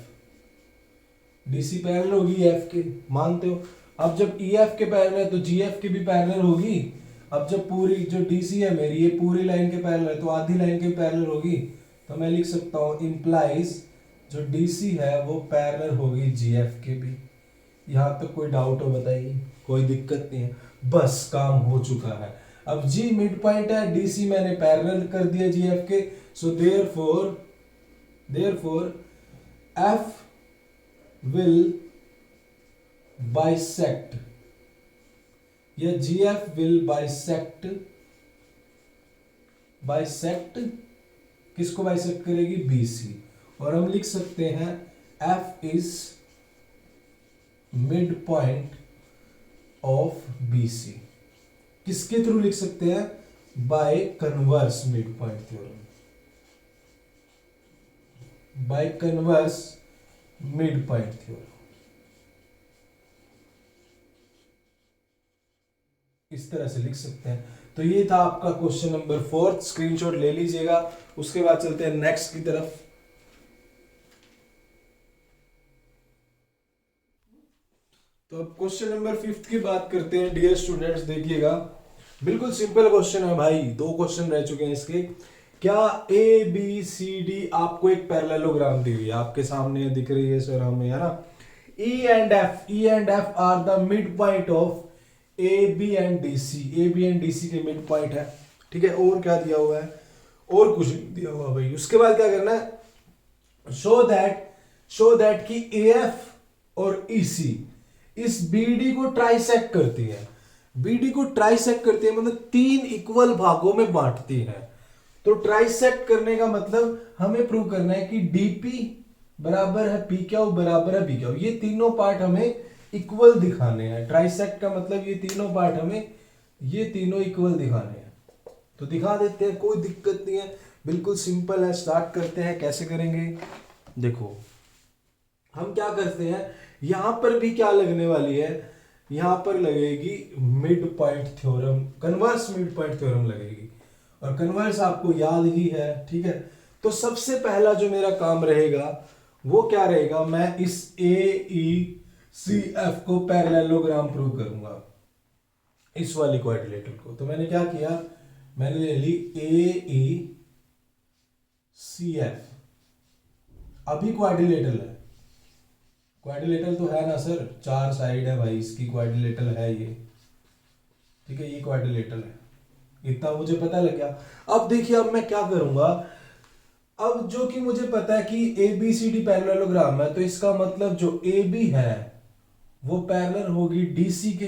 A: DC parallel होगी एफ के, मानते हो। अब जब ई एफ के पैरेलल है तो जी एफ के भी पैरेलल होगी। अब जब पूरी जो डीसी है मेरी ये पूरी लाइन के पैरेलल है तो आधी लाइन के पैरेलल होगी। तो मैं लिख सकता हूं इंप्लाइज जो डीसी है वो पैरेलल होगी जी एफ के भी। यहां तक कोई डाउट हो बताइए, कोई दिक्कत नहीं है, बस काम हो चुका है। अब जी मिड पॉइंट है, डीसी मैंने पैरेलल कर दिया जी एफ के। So therefore F will bisect, या GF will bisect किसको बाइसेक्ट करेगी, BC। और हम लिख सकते हैं F is mid point of BC, किसके थ्रू लिख सकते हैं, bye converse mid point theorem, by converse mid point theorem. इस तरह से लिख सकते हैं। तो ये था आपका क्वेश्चन नंबर 4, स्क्रीनशॉट ले लीजिएगा। उसके बाद चलते हैं नेक्स्ट की तरफ। तो अब क्वेश्चन नंबर 5 की बात करते हैं डियर स्टूडेंट्स, देखिएगा बिल्कुल सिंपल क्वेश्चन है भाई, 2 क्वेश्चन रह चुके हैं इसके। क्या ए बी सी डी आपको एक पैरेललोग्राम दी हुई है, आपके सामने दिख रही है सर हमें, है ना। E and F are the mid point of A B and D C, A B and D C के मिड पॉइंट है, ठीक है। और क्या दिया हुआ है, और कुछ नहीं दिया हुआ भाई। उसके बाद क्या करना है, शो दैट कि ए एफ और ई सी इस बी डी को ट्राइसेक्ट करती है, बीडी को ट्राइसेक्ट करती है मतलब 3 इक्वल भागों में बांटती है। तो ट्राइसेक्ट करने का मतलब हमें प्रूव करना है कि डीपी बराबर है पी क्यू बराबर है बी क्यू, ये तीनों पार्ट हमें इक्वल दिखाने हैं। ट्राइसेक्ट का मतलब ये तीनों पार्ट हमें ये तीनों इक्वल दिखाने हैं। तो दिखा देते हैं, कोई दिक्कत नहीं है, बिल्कुल सिंपल है। स्टार्ट करते हैं, कैसे करेंगे देखो। हम क्या करते हैं, यहां पर भी क्या लगने वाली है, यहां पर लगेगी mid point theorem, converse mid point theorem लगेगी, और कन्वर्स आपको याद ही है, ठीक है। तो सबसे पहला जो मेरा काम रहेगा वो क्या रहेगा, मैं इस ए ई सी एफ को पैरेललोग्राम प्रूव करूंगा, इस वाली क्वाड्रिलेटरल को। तो मैंने क्या किया, मैंने ले ली ए ई सी एफ, अभी क्वाड्रिलेटरल है, क्वाड्रिलेटरल तो है ना सर, 4 साइड है भाई इसकी, क्वाड्रिलेटरल है ये, ठीक है, ये क्वाड्रिलेटरल है, इतना मुझे पता लग गया। अब देखिए, अब मैं क्या करूंगा, अब जो कि मुझे पता है कि A B C D parallelogram है, तो इसका मतलब जो ए बी है वो पैरेलल होगी डीसी के,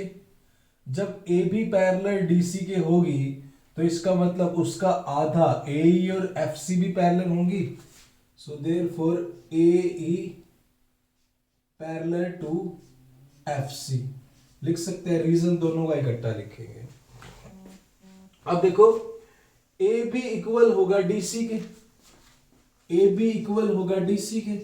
A: जब A B parallel D C के होगी तो इसका मतलब उसका आधा ए ई और एफ सी भी पैरेलल होंगी। So therefore A E parallel to F C लिख सकते हैं। रीजन दोनों का इकट्ठा लिखेंगे। अब देखो ए बी इक्वल होगा डीसी के, ए बी इक्वल होगा डीसी के,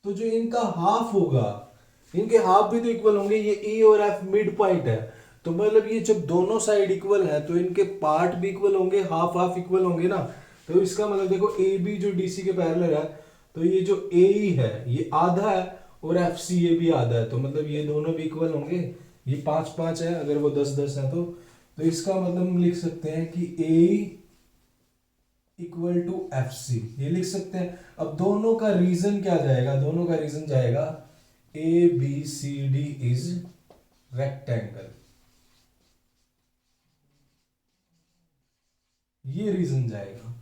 A: तो जो इनका हाफ होगा, इनके हाफ भी तो इक्वल होंगे। ये ई और एफ मिड पॉइंट है, तो मतलब ये जब दोनों साइड इक्वल है तो इनके पार्ट भी इक्वल होंगे, हाफ हाफ इक्वल होंगे ना। तो इसका मतलब देखो ए बी जो डीसी के पैरेलल है, तो ये जो ए ई है ये आधा है और एफ सी ये भी आधा है, तो मतलब ये दोनों भी इक्वल होंगे। ये 5-5 है, अगर वो 10-10 है तो इसका मतलब हम लिख सकते हैं कि ए इक्वल टू एफ सी, ये लिख सकते हैं। अब दोनों का रीजन क्या जाएगा, दोनों का रीजन जाएगा A B C D is rectangle, ये रीजन जाएगा।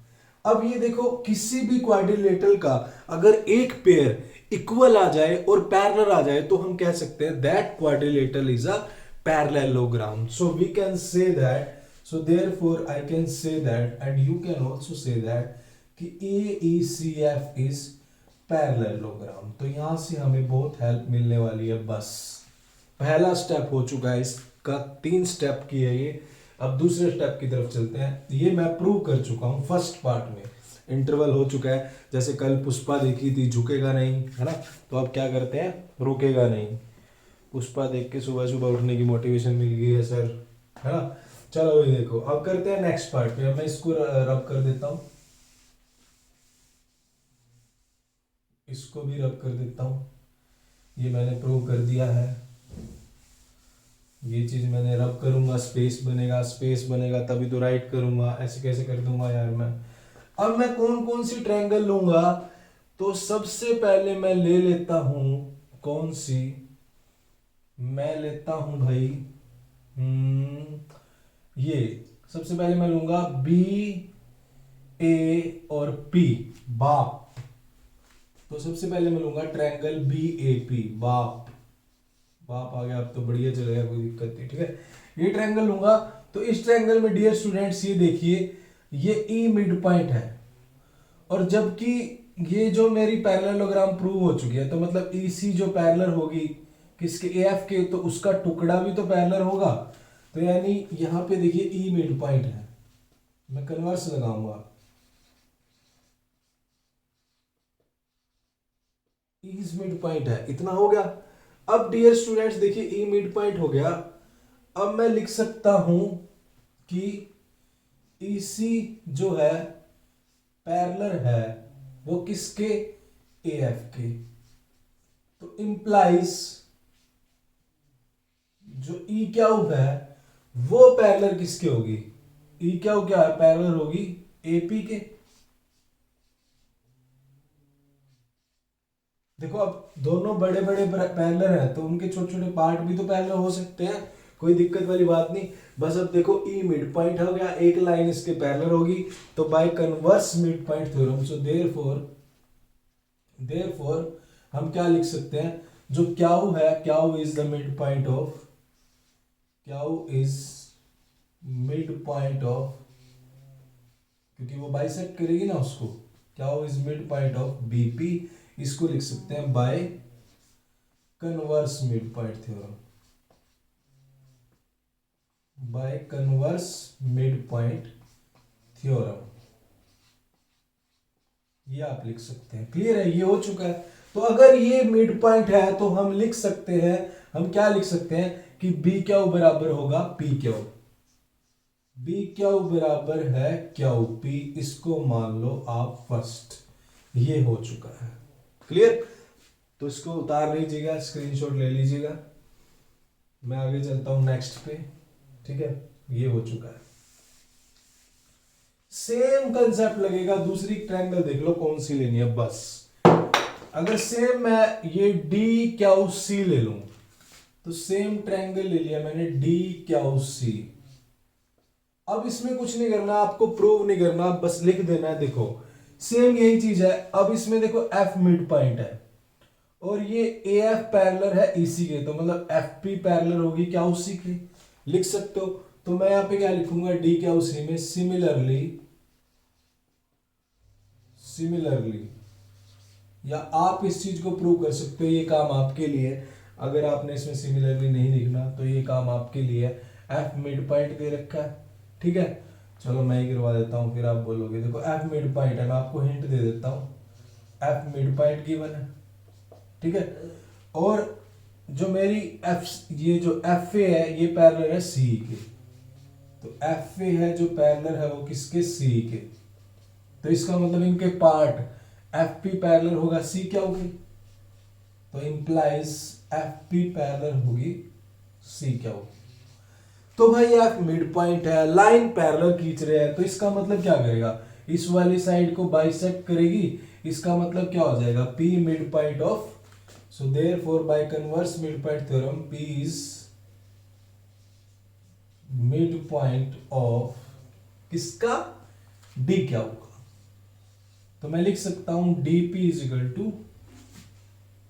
A: अब ये देखो किसी भी क्वाड्रिलेटरल का अगर एक पेयर इक्वल आ जाए और पैरेलल आ जाए तो हम कह सकते हैं that quadrilateral is a parallelogram. So we can say that, so therefore I can say that and you can also say that कि AECF is parallelogram। तो यहां से हमें बहुत हेल्प मिलने वाली है। बस पहला स्टेप हो चुका है, इसका 3 स्टेप की है ये। अब दूसरे स्टेप की तरफ चलते हैं। ये मैं प्रूव कर चुका हूं फर्स्ट पार्ट में, इंटरवल हो चुका है। जैसे कल पुष्पा देखी थी, झुकेगा नहीं, है ना, तो अब क्या करते हैं, रुकेगा नहीं। पुष्पा देख के सुबह सुबह उठने की मोटिवेशन मिल गई है सर, है ना। चलो ये देखो, अब करते हैं नेक्स्ट पार्ट में। मैं इसको रब कर देता हूं, इसको भी रब कर देता हूं। ये मैंने प्रूव कर दिया है। ये चीज मैंने रब करूंगा, स्पेस बनेगा, स्पेस बनेगा तभी तो राइट करूंगा। ऐसे कैसे कर दूंगा यार मैं। अब मैं कौन कौन सी ट्रायंगल लूंगा, तो सबसे पहले मैं ले लेता हूं कौन सी, मैं लेता हूं भाई ये सबसे पहले मैं लूंगा बी ए और पी, बाप। तो सबसे पहले मैं लूंगा ट्रायंगल बी ए पी, बाप। बाप आ गया, अब तो बढ़िया चलेगा, कोई दिक्कत नहीं, ठीक है। ये ट्रायंगल लूंगा। तो इस ट्रायंगल में डियर स्टूडेंट्स ये देखिए, ये ई मिड पॉइंट है, और जबकि ये जो मेरी पैरेललोग्राम प्रूव हो चुकी है, तो मतलब ईसी जो पैरेलल होगी किसके, एफ के, तो उसका टुकड़ा भी तो पैरेलल होगा। तो यानी यहां पे देखिए ई मिड पॉइंट है, मैं कन्वर्स लगाऊंगा, ई मिड पॉइंट है। इतना हो गया। अब डियर स्टूडेंट्स देखिए ई मिड पॉइंट हो गया। अब मैं लिख सकता हूं कि ईसी जो है पैरेलल है वो किसके, एएफ के। तो इंप्लाइज जो ई क्यू है वो पैरेलल किसके होगी, ई क्यू क्या है, पैरेलल होगी एपी के। देखो अब दोनों बड़े बड़े पैरेलल हैं तो उनके छोटे छोटे पार्ट भी तो पैरेलल हो सकते हैं, कोई दिक्कत वाली बात नहीं। बस अब देखो ई मिड पॉइंट हो गया, एक लाइन इसके पैरेलल होगी, तो bye converse mid point theorem, so therefore हम क्या लिख सकते हैं, जो क्यू है, Q is the mid point of, Q is mid point of, क्योंकि वो बाइसेक्ट करेगी ना उसको, Q is mid point of BP. इसको लिख सकते हैं bye converse mid point theorem, by converse mid point theorem, ये आप लिख सकते हैं। क्लियर है, ये हो चुका है। तो अगर ये मिड पॉइंट है तो हम लिख सकते हैं, हम क्या लिख सकते हैं कि बी क्यू बराबर होगा पी क्यू, बी क्यू बराबर है क्यू पी, इसको मान लो आप फर्स्ट। ये हो चुका है, क्लियर। तो इसको उतार लीजिएगा, स्क्रीनशॉट ले लीजिएगा। मैं आगे चलता हूं नेक्स्ट पे, ठीक है। ये हो चुका है। सेम कंसेप्ट लगेगा, दूसरी ट्रायंगल देख लो कौन सी लेनी है। बस अगर सेम मैं ये डी क्यू सी ले लूं, तो सेम ट्रायंगल ले लिया मैंने डी क्यू सी। अब इसमें कुछ नहीं करना, आपको प्रूव नहीं करना, बस लिख देना है। देखो सेम यही चीज है। अब इसमें देखो एफ मिड पॉइंट है और ये ए एफ पैरेलल है इसी के, तो मतलब एफ पी पैरेलल होगी क्या उसी के, लिख सकते हो। तो मैं यहाँ पे क्या लिखूंगा, डी क्या उसी में, सिमिलरली, सिमिलरली, या आप इस चीज को प्रूव कर सकते हो, ये काम आपके लिए है। अगर आपने इसमें सिमिलरली नहीं लिखना तो ये काम आपके लिए है। एफ मिड पॉइंट दे रखा है, ठीक है, चलो मैं ही करवा देता हूँ, फिर आप बोलोगे। देखो एफ मिड पॉइंट है, मैं आपको हिंट दे देता हूँ, एफ मिड पॉइंट गिवन है, ठीक है। और जो मेरी एफ, ये जो एफ ए है ये पैरेलल है सी के, तो एफ ए है जो पैरेलल है वो किसके, सी के। तो इसका मतलब इनके पार्ट एफ पी पैरेलल होगा सी क्या होगी, तो इंप्लाइज एफ पी पैरेलल होगी सी क्या होगी। तो भाई एफ मिड पॉइंट है, लाइन पैरेलल खींच रहे हैं, तो इसका मतलब क्या करेगा, इस वाली साइड को बाइसेक्ट करेगी। इसका मतलब क्या हो जाएगा, P mid point of, so therefore by converse mid point theorem P is mid point of किसका, डी क्या होगा। तो मैं लिख सकता हूं D P is equal to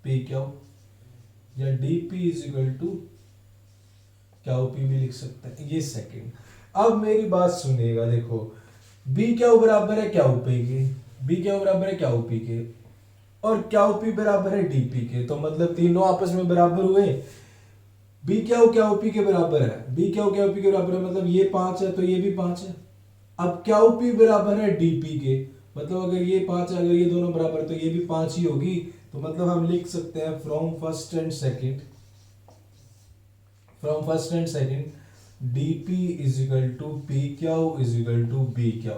A: P क्या हो, या D P is equal to क्या पी भी लिख सकते हैं, ये सेकंड। अब मेरी बात सुनिएगा, देखो बी क्या बराबर है क्या पी के, बी क्या बराबर है क्या पी के, और क्या पी बराबर है डी पी के, तो मतलब तीनों आपस में बराबर हुए। बी क्या पी के बराबर है, बी क्या पी के बराबर है, मतलब ये 5 है तो ये भी 5 है। अब क्या पी बराबर है डी पी के, मतलब अगर ये 5 है, अगर ये दोनों बराबर है तो ये भी 5 ही होगी। तो मतलब हम लिख सकते हैं from first and second, from first and second dp is equal to P Q is equal to B Q.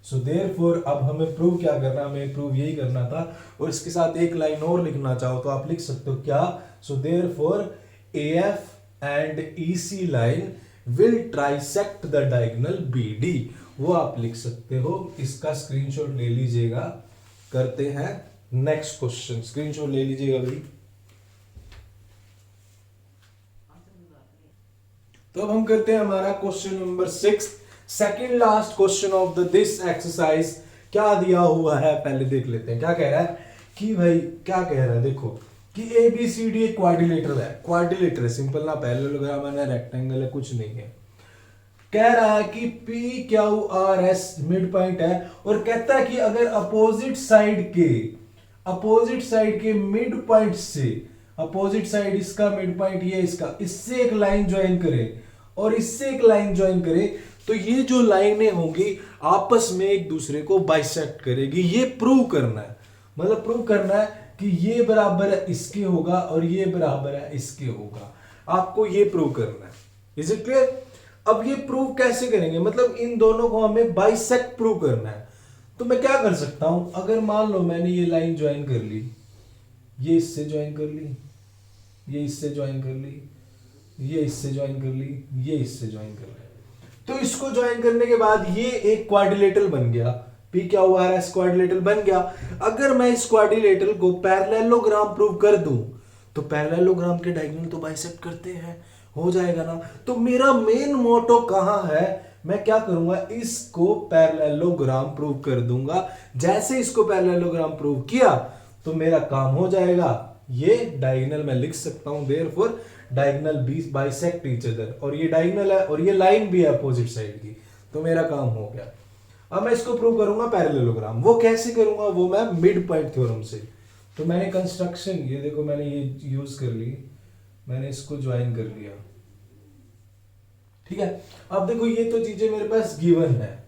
A: So therefore अब हमें प्रूव क्या करना, हमें प्रूव यही करना था। और इसके साथ एक लाइन और लिखना चाहो तो आप लिख सकते हो क्या, so therefore AF and EC line will trisect the diagonal BD, वो आप लिख सकते हो। इसका स्क्रीनशॉट ले लीजिएगा। करते हैं नेक्स्ट क्वेश्चन, स्क्रीनशॉट ले लीजिएगा भाई। तो अब हम करते हैं हमारा question number 6, second last question of the this exercise. क्या दिया हुआ है पहले देख लेते हैं। क्या कह रहा है कि भाई, क्या कह रहा है, देखो कि ABCD एक क्वाड्रिलेटरल है, क्वाड्रिलेटर है, सिंपल ना, पैरेललोग्राम है ना रेक्टेंगल है, कुछ नहीं है। कह रहा है कि PQRS मिड पॉइंट है, और कहता है कि अगर अपोजिट साइड के मिड पॉइंट से, अपोजिट साइड इसका मिड पॉइंट ये इसका, इससे एक लाइन ज्वाइन करे और इससे एक लाइन ज्वाइन करे, तो ये जो लाइनें होंगी आपस में एक दूसरे को बाइसेक्ट करेगी। ये प्रूव करना है, मतलब प्रूव करना है कि ये बराबर है इसके होगा और ये बराबर है इसके होगा। आपको ये प्रूव करना है। Is it clear? अब ये प्रूव कैसे करेंगे, मतलब इन दोनों को हमें बाइसेक्ट प्रूव करना है। तो मैं क्या कर सकता हूं, अगर मान लो मैंने ये लाइन ज्वाइन कर ली, ये इससे ज्वाइन कर ली, ये इससे ज्वाइन कर ली, ये इससे ज्वाइन कर ली, ये इससे ज्वाइन कर ली, तो इसको ज्वाइन करने के बाद ये एक क्वाड्रिलेटरल बन गया। PQRS क्वाड्रिलेटरल बन गया। अगर मैं इस क्वाड्रिलेटरल को पैरेललोग्राम प्रूव कर दूं, तो पैरेललोग्राम के डायगोनल तो बाइसेक्ट करते हैं, हो जाएगा ना। तो मेरा मेन मोटो कहां है, मैं क्या करूंगा, इसको पैरेललोग्राम प्रूव कर दूंगा। जैसे इसको पैरेललोग्राम प्रूव किया तो मेरा काम हो जाएगा। ये डायगोनल मैं लिख सकता हूं, therefore diagonal B bisect each other, और ये डायगोनल है और ये लाइन भी है अपोजिट साइड की, तो मेरा काम हो गया। अब मैं इसको प्रूव करूंगा पैरेललोग्राम। वो कैसे करूंगा, वो मैं मिड पॉइंट थ्योरम से। तो मैंने कंस्ट्रक्शन, ये देखो मैंने ये यूज कर ली, मैंने इसको ज्वाइन कर लिया, ठीक है। अब देखो ये तो चीजें मेरे पास गिवन है,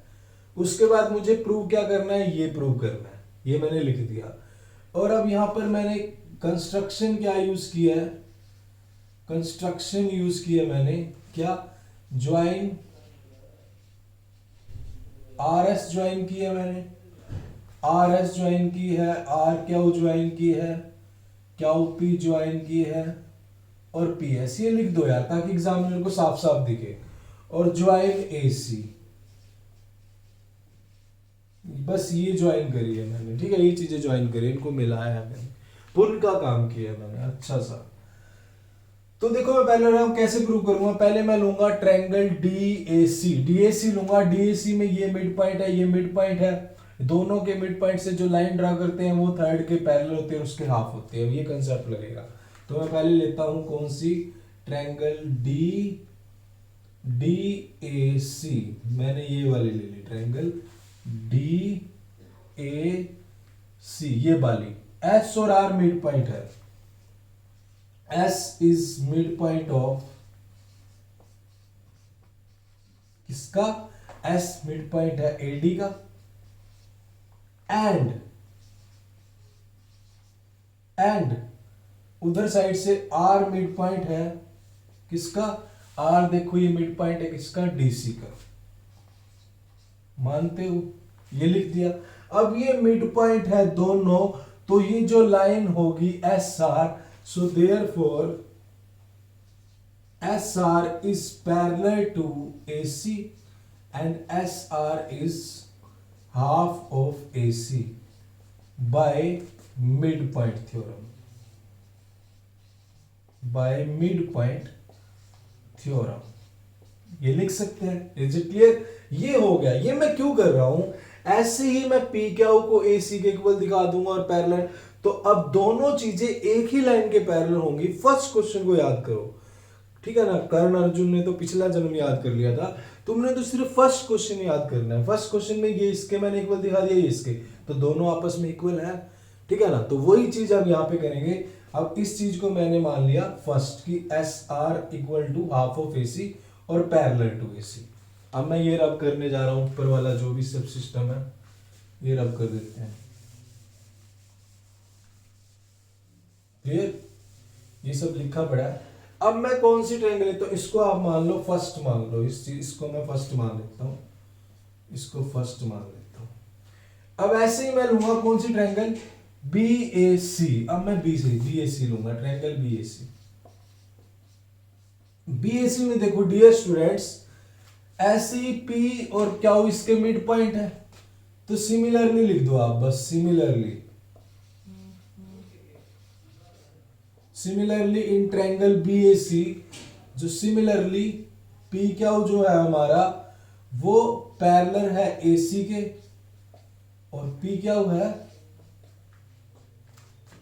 A: उसके बाद मुझे प्रूव क्या करना है, ये प्रूव करना है, ये मैंने लिख दिया। और अब यहां पर मैंने कंस्ट्रक्शन क्या यूज किया है, कंस्ट्रक्शन यूज किया मैंने, क्या, ज्वाइन RS ज्वाइन किया मैंने, RS ज्वाइन की है, RQ ज्वाइन की है, QP ज्वाइन की है, और PS ये लिख दो यार ताकि एग्जामिनर को साफ साफ दिखे, और ज्वाइन AC, बस ये ज्वाइन करी है मैंने, ठीक है। ये चीजें ज्वाइन करी, इनको मिलाया है मैंने, पुल का काम किया मैंने, अच्छा सा। तो देखो मैं पैरेललोग्राम कैसे प्रूव करूंगा, पहले मैं लूंगा ट्रायंगल DAC लूंगा। DAC में ये मिड पॉइंट है, ये मिड पॉइंट है, दोनों के मिड पॉइंट से जो लाइन ड्रा करते हैं वो थर्ड के पैरेलल होते हैं, उसके हाफ होते हैं, ये कंसेप्ट लगेगा। तो मैं पहले लेता हूं कौन सी, ट्रायंगल डी डी ए सी, मैंने ये वाली ले ली, ट्रायंगल डी ए सी, ये वाली। एस और आर मिड पॉइंट है, S is mid point of किसका, एस मिड पॉइंट है एडी का, एंड उधर साइड से आर मिड पॉइंट है किसका, आर देखो ये मिड पॉइंट है किसका, डीसी का। मानते हो, ये लिख दिया। अब ये मिड पॉइंट है दोनों, तो ये जो लाइन होगी S R, so therefore S R is parallel to A C and S R is half of A C by mid point theorem, by mid point theorem, ये लिख सकते हैं। Is it clear? ये हो गया। ये मैं क्यों कर रहा हूं, ऐसे ही मैं पी क्यू को ए सी के इक्वल दिखा दूंगा और पैरेलल, तो अब दोनों चीजें एक ही लाइन के पैरेलल होंगी। फर्स्ट क्वेश्चन को याद करो, ठीक है ना। कर्ण अर्जुन ने तो पिछला जन्म याद कर लिया था, तुमने तो सिर्फ फर्स्ट क्वेश्चन याद करना है। फर्स्ट क्वेश्चन में ये इसके मैंने इक्वल दिखा दिया, ये इसके, तो दोनों आपस में इक्वल है, ठीक है ना। तो वही चीज अब यहाँ पे करेंगे। अब इस चीज को मैंने मान लिया फर्स्ट की, S R equal to half of A C और पैरेलल टू ए सी। अब मैं ये रब करने जा रहा हूं, ऊपर वाला जो भी सब सिस्टम है ये रब कर देते हैं। क्लियर? ये सब लिखा पड़ा है। अब मैं कौन सी ट्रायंगल लेता हूं, इसको आप मान लो फर्स्ट मान लो, इसको मैं फर्स्ट मान लेता हूं, इसको फर्स्ट मान लेता हूं। अब ऐसे ही मैं लूंगा कौन सी ट्रायंगल, बी ए सी। अब मैं बी ए सी लूंगा, triangle B A C. B A C में देखो डियर स्टूडेंट्स, ऐसी पी और क्यू इसके मिड पॉइंट है, तो सिमिलरली लिख दो आप, बस similarly, similarly in triangle B A C, जो सिमिलरली पी क्यू जो है हमारा वो पैरेलल है ए सी के, और पी क्यू है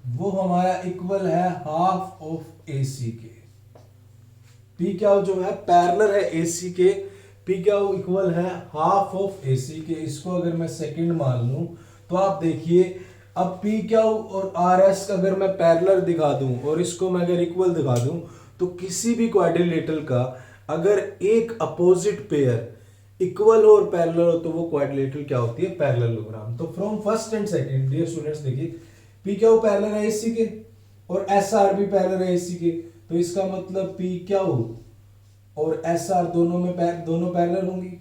A: वो हमारा इक्वल है हाफ ऑफ ए सी के। पी क्यू जो है पैरेलल है ए सी के, पी क्यू इक्वल है हाफ ऑफ ए सी के। इसको अगर मैं सेकंड मान लूं तो आप देखिए, अब पी क्यू और आर एस अगर मैं पैरेलल दिखा दूं और इसको मैं अगर इक्वल दिखा दूं, तो किसी भी क्वाड्रिलेटरल का अगर एक अपोजिट पेयर इक्वल हो और पैरेलल हो तो वो क्वाड्रिलेटरल क्या होती है, पैरेललोग्राम। तो from first and second dear students, देखिए पी क्यू पैरेलल है एसी के और एस आर भी पैरेलल है एसी के, तो इसका मतलब पी क्यू और एस आर दोनों में दोनों पैरेलल होंगी,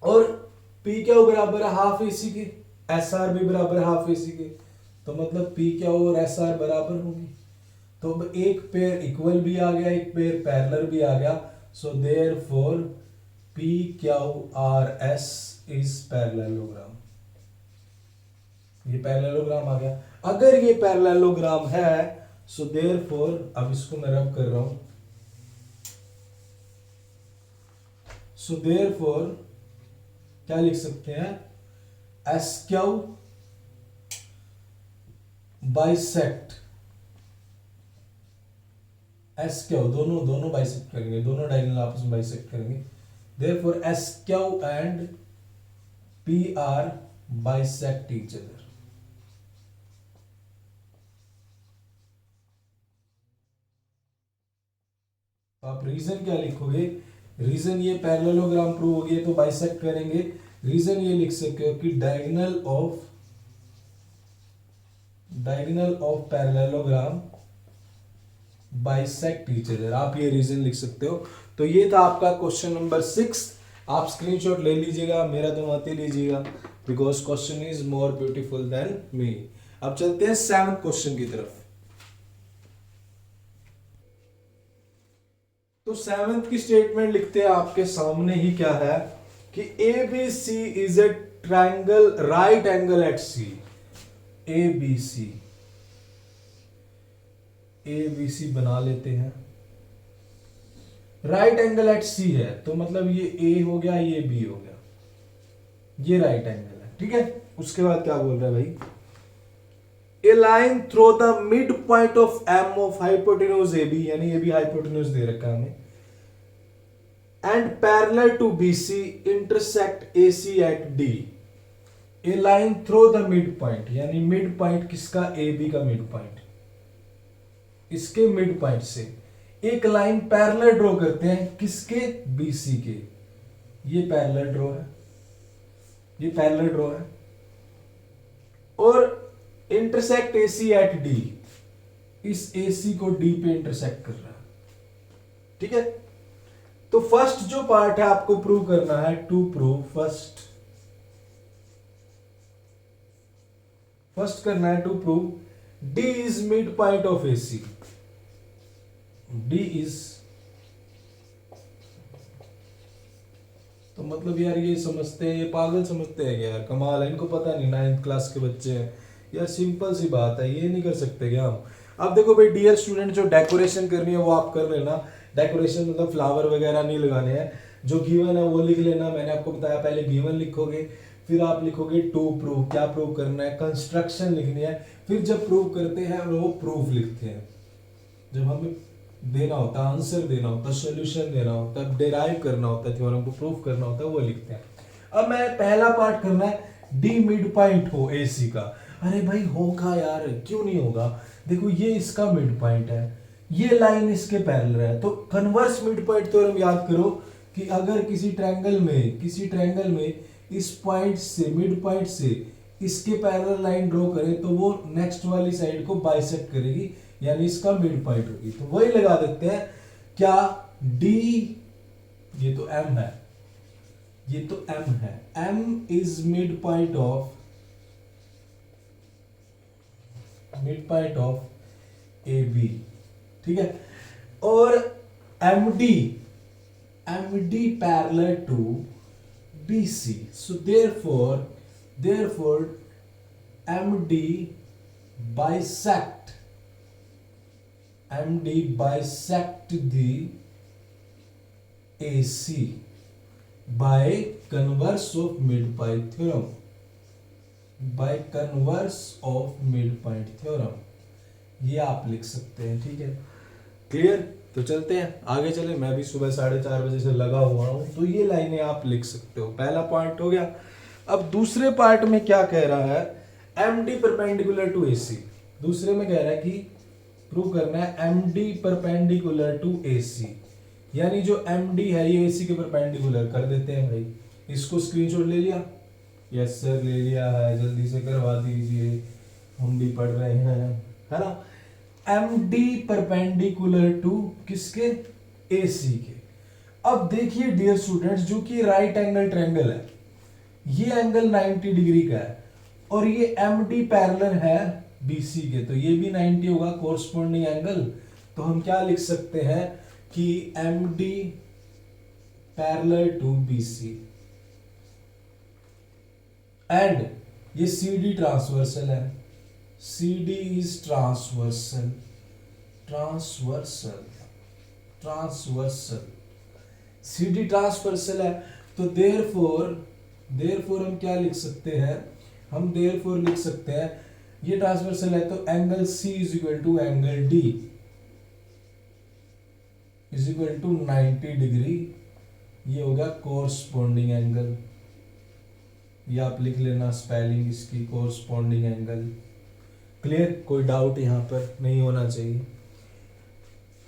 A: और पी क्यू बराबर है हाफ एसी के, एस आर भी बराबर है हाफ एसी के, तो मतलब पी क्यू और एस आर बराबर होंगी। तो अब एक पेयर इक्वल भी आ गया, एक पेयर पैरेलल भी आ गया, सो therefore P Q R S is parallelogram. ये पैरेललोग्राम आ गया। अगर ये पैरेललोग्राम है, सो देयरफॉर, अब इसको मैं रब कर रहा हूं, सो देयरफॉर क्या लिख सकते हैं, S Q bisect S Q, दोनों बाइसेक्ट करेंगे, दोनों डायगोनल आपस में बाइसेक्ट करेंगे, therefore S Q and P R bisect each other. आप रीजन क्या लिखोगे, रीजन ये पैरेललोग्राम प्रूव हो गया तो बाइसेक्ट करेंगे। रीजन ये लिख सकते हो कि diagonal of parallelogram bisect each other, आप ये रीजन लिख सकते हो। तो ये था आपका क्वेश्चन नंबर 6। आप स्क्रीनशॉट ले लीजिएगा, मेरा तो मत ही लीजिएगा, because question is more beautiful than me. अब चलते हैं 7th क्वेश्चन की तरफ। तो 7th की स्टेटमेंट लिखते हैं, आपके सामने ही क्या है कि A B C is a triangle right angle at C. A B C बना लेते हैं, राइट एंगल एट सी है, तो मतलब ये ए हो गया, ये बी हो गया, ये राइट एंगल है, ठीक है। उसके बाद क्या बोल रहा है भाई, a line through the mid point of M of hypotenuse A B, यानी ये भी हाइपोटेन्यूज दे रखा है हमें, and parallel to B C intersect A C at D. A line through the mid point, यानी मिड पॉइंट किसका, A B का मिड पॉइंट, इसके मिड पॉइंट से एक लाइन पैरेलल ड्रॉ करते हैं, किसके, बी सी के। ये पैरेलल ड्रॉ है, ये पैरेलल ड्रॉ है, और intersect A C at D, इस ए सी को डी पे इंटरसेक्ट कर रहा है, ठीक है। तो फर्स्ट जो पार्ट है आपको प्रूव करना है, टू प्रूव फर्स्ट करना है, to prove D is mid point of A C, D is, तो मतलब यार ये समझते हैं, ये पागल समझते हैं यार, कमाल है, इनको पता नहीं, 9th क्लास के बच्चे हैं यार, सिंपल सी बात है, ये नहीं कर सकते क्या हम। अब देखो भाई डियर स्टूडेंट, जो डेकोरेशन करनी है वो आप कर लेना, डेकोरेशन मतलब फ्लावर वगैरह नहीं लगाने हैं, जो गिवन है वो लिख लेना, मैंने आपको बताया पहले गिवन लिखोगे, फिर आप लिखोगे टू प्रूव, क्या प्रूव करना है, कंस्ट्रक्शन लिखनी है, फिर जब प्रूव करते हैं वो प्रूफ लिखते हैं, जब हमें देना होता है, आंसर देना होता है, सोल्यूशन देना होता है, डिराइव करना होता है, थ्योरम को प्रूफ करना होता है, वो लिखते हैं। अब मैं पहला पार्ट करना है, डी मिड पॉइंट हो एसी का। अरे भाई होगा यार, क्यों नहीं होगा, देखो ये इसका मिड पॉइंट है, ये लाइन इसके पैरेलल है, तो कन्वर्स मिड पॉइंट थ्योरम याद करो कि अगर किसी ट्रायंगल में इस पॉइंट से, मिड पॉइंट से इसके पैरेलल लाइन ड्रॉ करें तो वो नेक्स्ट वाली साइड को बाइसेक्ट करेगी, यानी इसका मिड पॉइंट होगी, तो वही लगा देते हैं, क्या डी, ये तो एम है, ये तो एम है, M is mid point of A B, ठीक है, और M D parallel to B C, so therefore M D bisect the AC by converse of midpoint theorem, ये आप लिख सकते हैं, ठीक है, क्लियर। तो चलते हैं आगे, चले, मैं भी सुबह 4:30 बजे से लगा हुआ हूं, तो ये लाइनें आप लिख सकते हो, पहला पॉइंट हो गया। अब दूसरे पार्ट में क्या कह रहा है, M D perpendicular to A सी, दूसरे में कह रहा है कि प्रूव करना है M D perpendicular to A सी, यानी जो एम डी है ये ए सी के परपेंडिकुलर कर देते हैं भाई। इसको स्क्रीनशॉट ले लिया, यस सर ले लिया है, जल्दी से करवा दीजिए, हम भी पढ़ रहे हैं, है ना। एम डी परपेंडिकुलर टू किसके, ए सी के। अब देखिए डियर स्टूडेंट्स, जो कि राइट एंगल ट्रायंगल है, ये एंगल 90 डिग्री का है, और ये एम डी पैरेलल है बीसी के, तो ये भी 90 होगा कोरस्पॉन्डिंग एंगल। तो हम क्या लिख सकते हैं कि M D parallel to BC, and ये सी डी ट्रांसवर्सल है, C D is transversal, C D transversal है, तो देयरफॉर हम क्या लिख सकते हैं, हम देयरफॉर लिख सकते हैं, ये ट्रांसवर्सल है तो angle C is equal to angle D is equal to 90 degree, ये होगा कोरस्पॉन्डिंग एंगल, ये आप लिख लेना स्पेलिंग इसकी, कोरस्पॉन्डिंग एंगल, क्लियर, कोई डाउट यहां पर नहीं होना चाहिए।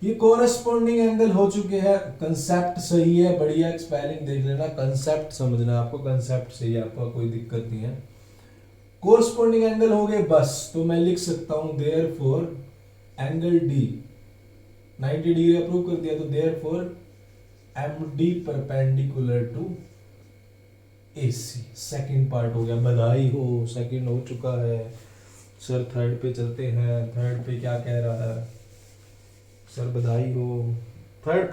A: ये कोरस्पॉन्डिंग एंगल हो चुके हैं, कंसेप्ट सही है, बढ़िया, स्पेलिंग देख लेना, कंसेप्ट समझना आपको, कंसेप्ट सही है आपको, कोई दिक्कत नहीं है। कोरस्पॉन्डिंग एंगल हो गए बस, तो मैं लिख सकता हूं therefore angle D 90 degree approve कर दिया, तो therefore M D perpendicular to A C. Second part हो गया, बधाई हो, सेकेंड हो चुका है। सर थर्ड पे चलते हैं, थर्ड पे क्या कह रहा है सर, बधाई हो। थर्ड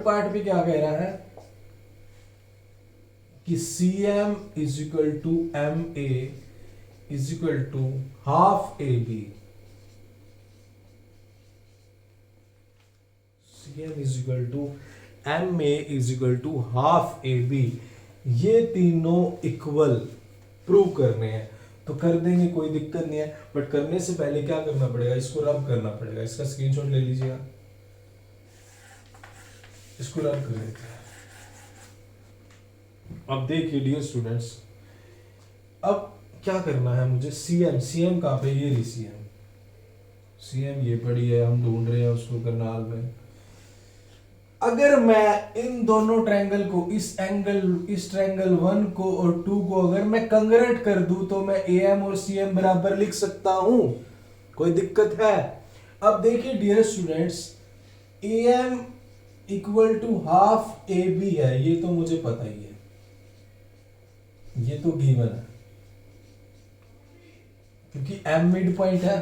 A: पार्ट पे क्या कह रहा है कि CM is equal to MA is equal to half AB, CM is equal to MA is equal to half AB, ये तीनों इक्वल प्रूव करने हैं तो कर देंगे, कोई दिक्कत नहीं है। बट करने से पहले क्या करना पड़ेगा, इसको रब करना पड़ेगा। इसका स्क्रीनशॉट ले लीजिएगा, इसको रब कर लेते हैं। अब देखिए डियर स्टूडेंट्स, अब क्या करना है मुझे, सीएम कहाँ पे, ये रही सीएम ये पड़ी है, हम ढूंढ रहे हैं उसको करनाल में। अगर मैं इन दोनों ट्रायंगल को, इस ट्रायंगल 1 को और 2 को अगर मैं कंग्रेट कर दूं तो मैं एएम और सीएम बराबर लिख सकता हूं, कोई दिक्कत है? अब देखिए dear students, AM equal to half A B है, ये तो मुझे पता ही है, ये तो गिवन है क्योंकि एम मिड पॉइंट है,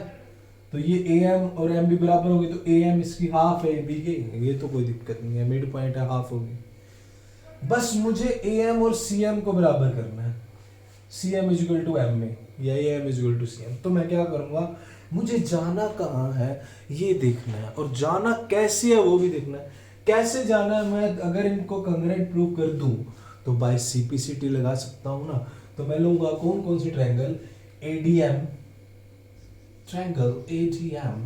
A: तो ये एम और एम भी बराबर होगी, तो एम इसकी हाफ है बी की, ये तो कोई दिक्कत नहीं है, मिड पॉइंट है, हाफ होगी। बस मुझे एम और सीएम को बराबर करना है, CM is equal to M में या M is equal to CM. तो मैं क्या करूंगा, मुझे जाना कहाँ है ये देखना है और जाना कैसे है वो भी देखना है। कैसे जाना है, मैं अगर इनको कंग्रेंट प्रूव कर दूं तो बाय सीपीसीटी लगा सकता हूं ना। तो मैं लूंगा कौन कौन सी triangle, ADM, triangle ADM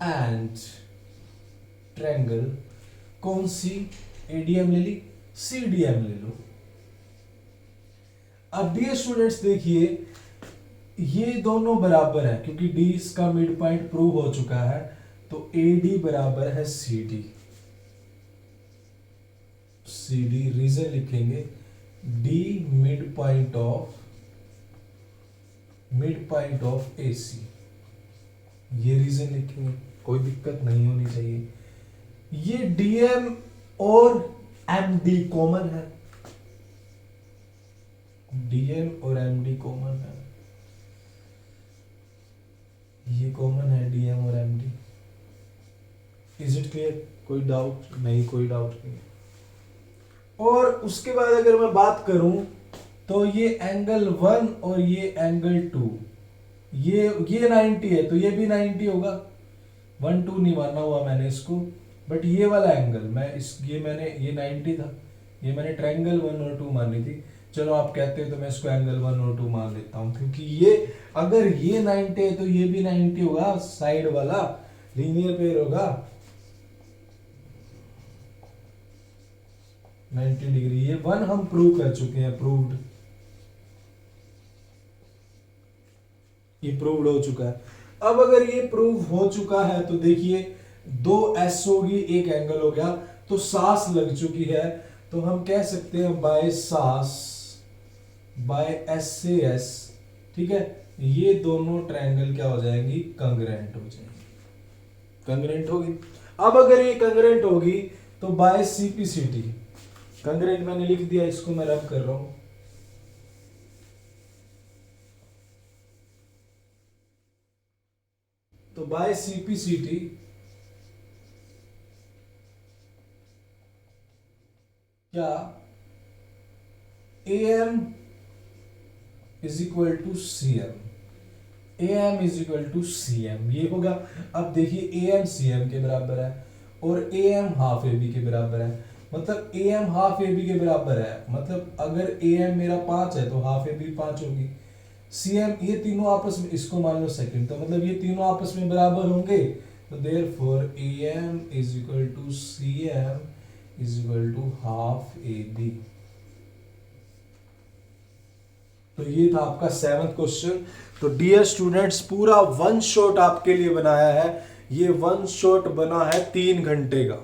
A: and triangle कौन सी, ADM ले ली, CDM ले लो। अब डियर स्टूडेंट्स देखिए, ये दोनों बराबर है क्योंकि D इसका मिड पॉइंट प्रूव हो चुका है, तो AD बराबर है CD। CD रीजन लिखेंगे, D mid point of AC, ये रीजन लिखेंगे, कोई दिक्कत नहीं होनी चाहिए। ये DM और MD कॉमन है, DM और MD कॉमन है, ये कॉमन है DM और MD। Is it clear? कोई डाउट नहीं, कोई डाउट नहीं। और उसके बाद अगर मैं बात करूं तो ये एंगल 1 और ये एंगल 2, ये 90 है तो ये भी 90 होगा। 1 2 नहीं मानना हुआ मैंने इसको, बट ये वाला एंगल ये 90 था, ये मैंने ट्रायंगल 1 और 2 मानी थी। चलो आप कहते हो तो मैं इसको एंगल 1 और 2 मान लेता हूं, क्योंकि ये अगर ये 90 है तो ये भी 90 होगा, साइड वाला लीनियर पेयर होगा 90 डिग्री। ये 1 हम प्रूव कर चुके हैं, प्रूव्ड, ये प्रूव्ड हो चुका है। अब अगर ये प्रूव हो चुका है तो देखिए 2 एस होगी, एक एंगल हो गया, तो सास लग चुकी है, तो हम कह सकते हैं बाय सास बाय एस से एस, ठीक है, ये दोनों ट्रायंगल क्या हो जाएंगी, कंग्रेंट हो जाएंगी, कंग्रेंट होगी। अब अगर ये कंग्रेंट होगी तो बाय सीपीसीटी, कंग्रेंट मैंने लिख दिया, इसको मैं रब कर रहा हूं, तो बाय सीपीसीटी क्या AM is equal to CM, AM is equal to CM, ये होगा। अब देखिए AM CM के बराबर है और AM हाफ AB के बराबर है, मतलब AM हाफ AB के बराबर है, मतलब अगर AM मेरा 5 है तो हाफ AB 5 होगी। CM ये तीनों आपस में, इसको मान लो सेकंड, तो मतलब ये तीनों आपस में बराबर होंगे, तो therefore AM is equal to CM is equal to half AB। तो ये था आपका 7th क्वेश्चन। तो डियर स्टूडेंट्स, पूरा 1 शॉट आपके लिए बनाया है, ये 1 शॉट बना है 3 घंटे का,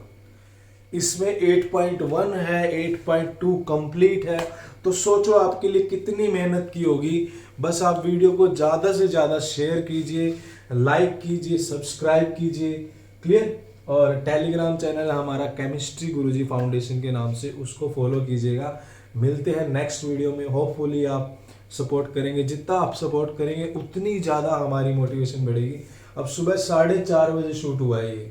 A: इसमें 8.1 है, 8.2 कंप्लीट है, तो सोचो आपके लिए कितनी मेहनत की होगी। बस आप वीडियो को ज़्यादा से ज़्यादा शेयर कीजिए, लाइक कीजिए, सब्सक्राइब कीजिए, क्लियर। और टेलीग्राम चैनल हमारा केमिस्ट्री गुरुजी फाउंडेशन के नाम से, उसको फॉलो कीजिएगा। मिलते हैं नेक्स्ट वीडियो में, होपफुली आप सपोर्ट करेंगे, जितना आप सपोर्ट करेंगे उतनी ज़्यादा हमारी मोटिवेशन बढ़ेगी। अब सुबह 4:30 बजे शूट हुआ है ये,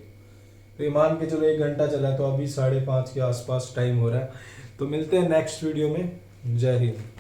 A: तो मान के चलो 1 घंटा चला, तो अभी 5:30 के आसपास टाइम हो रहा है। तो मिलते हैं नेक्स्ट वीडियो में, जय हिंद।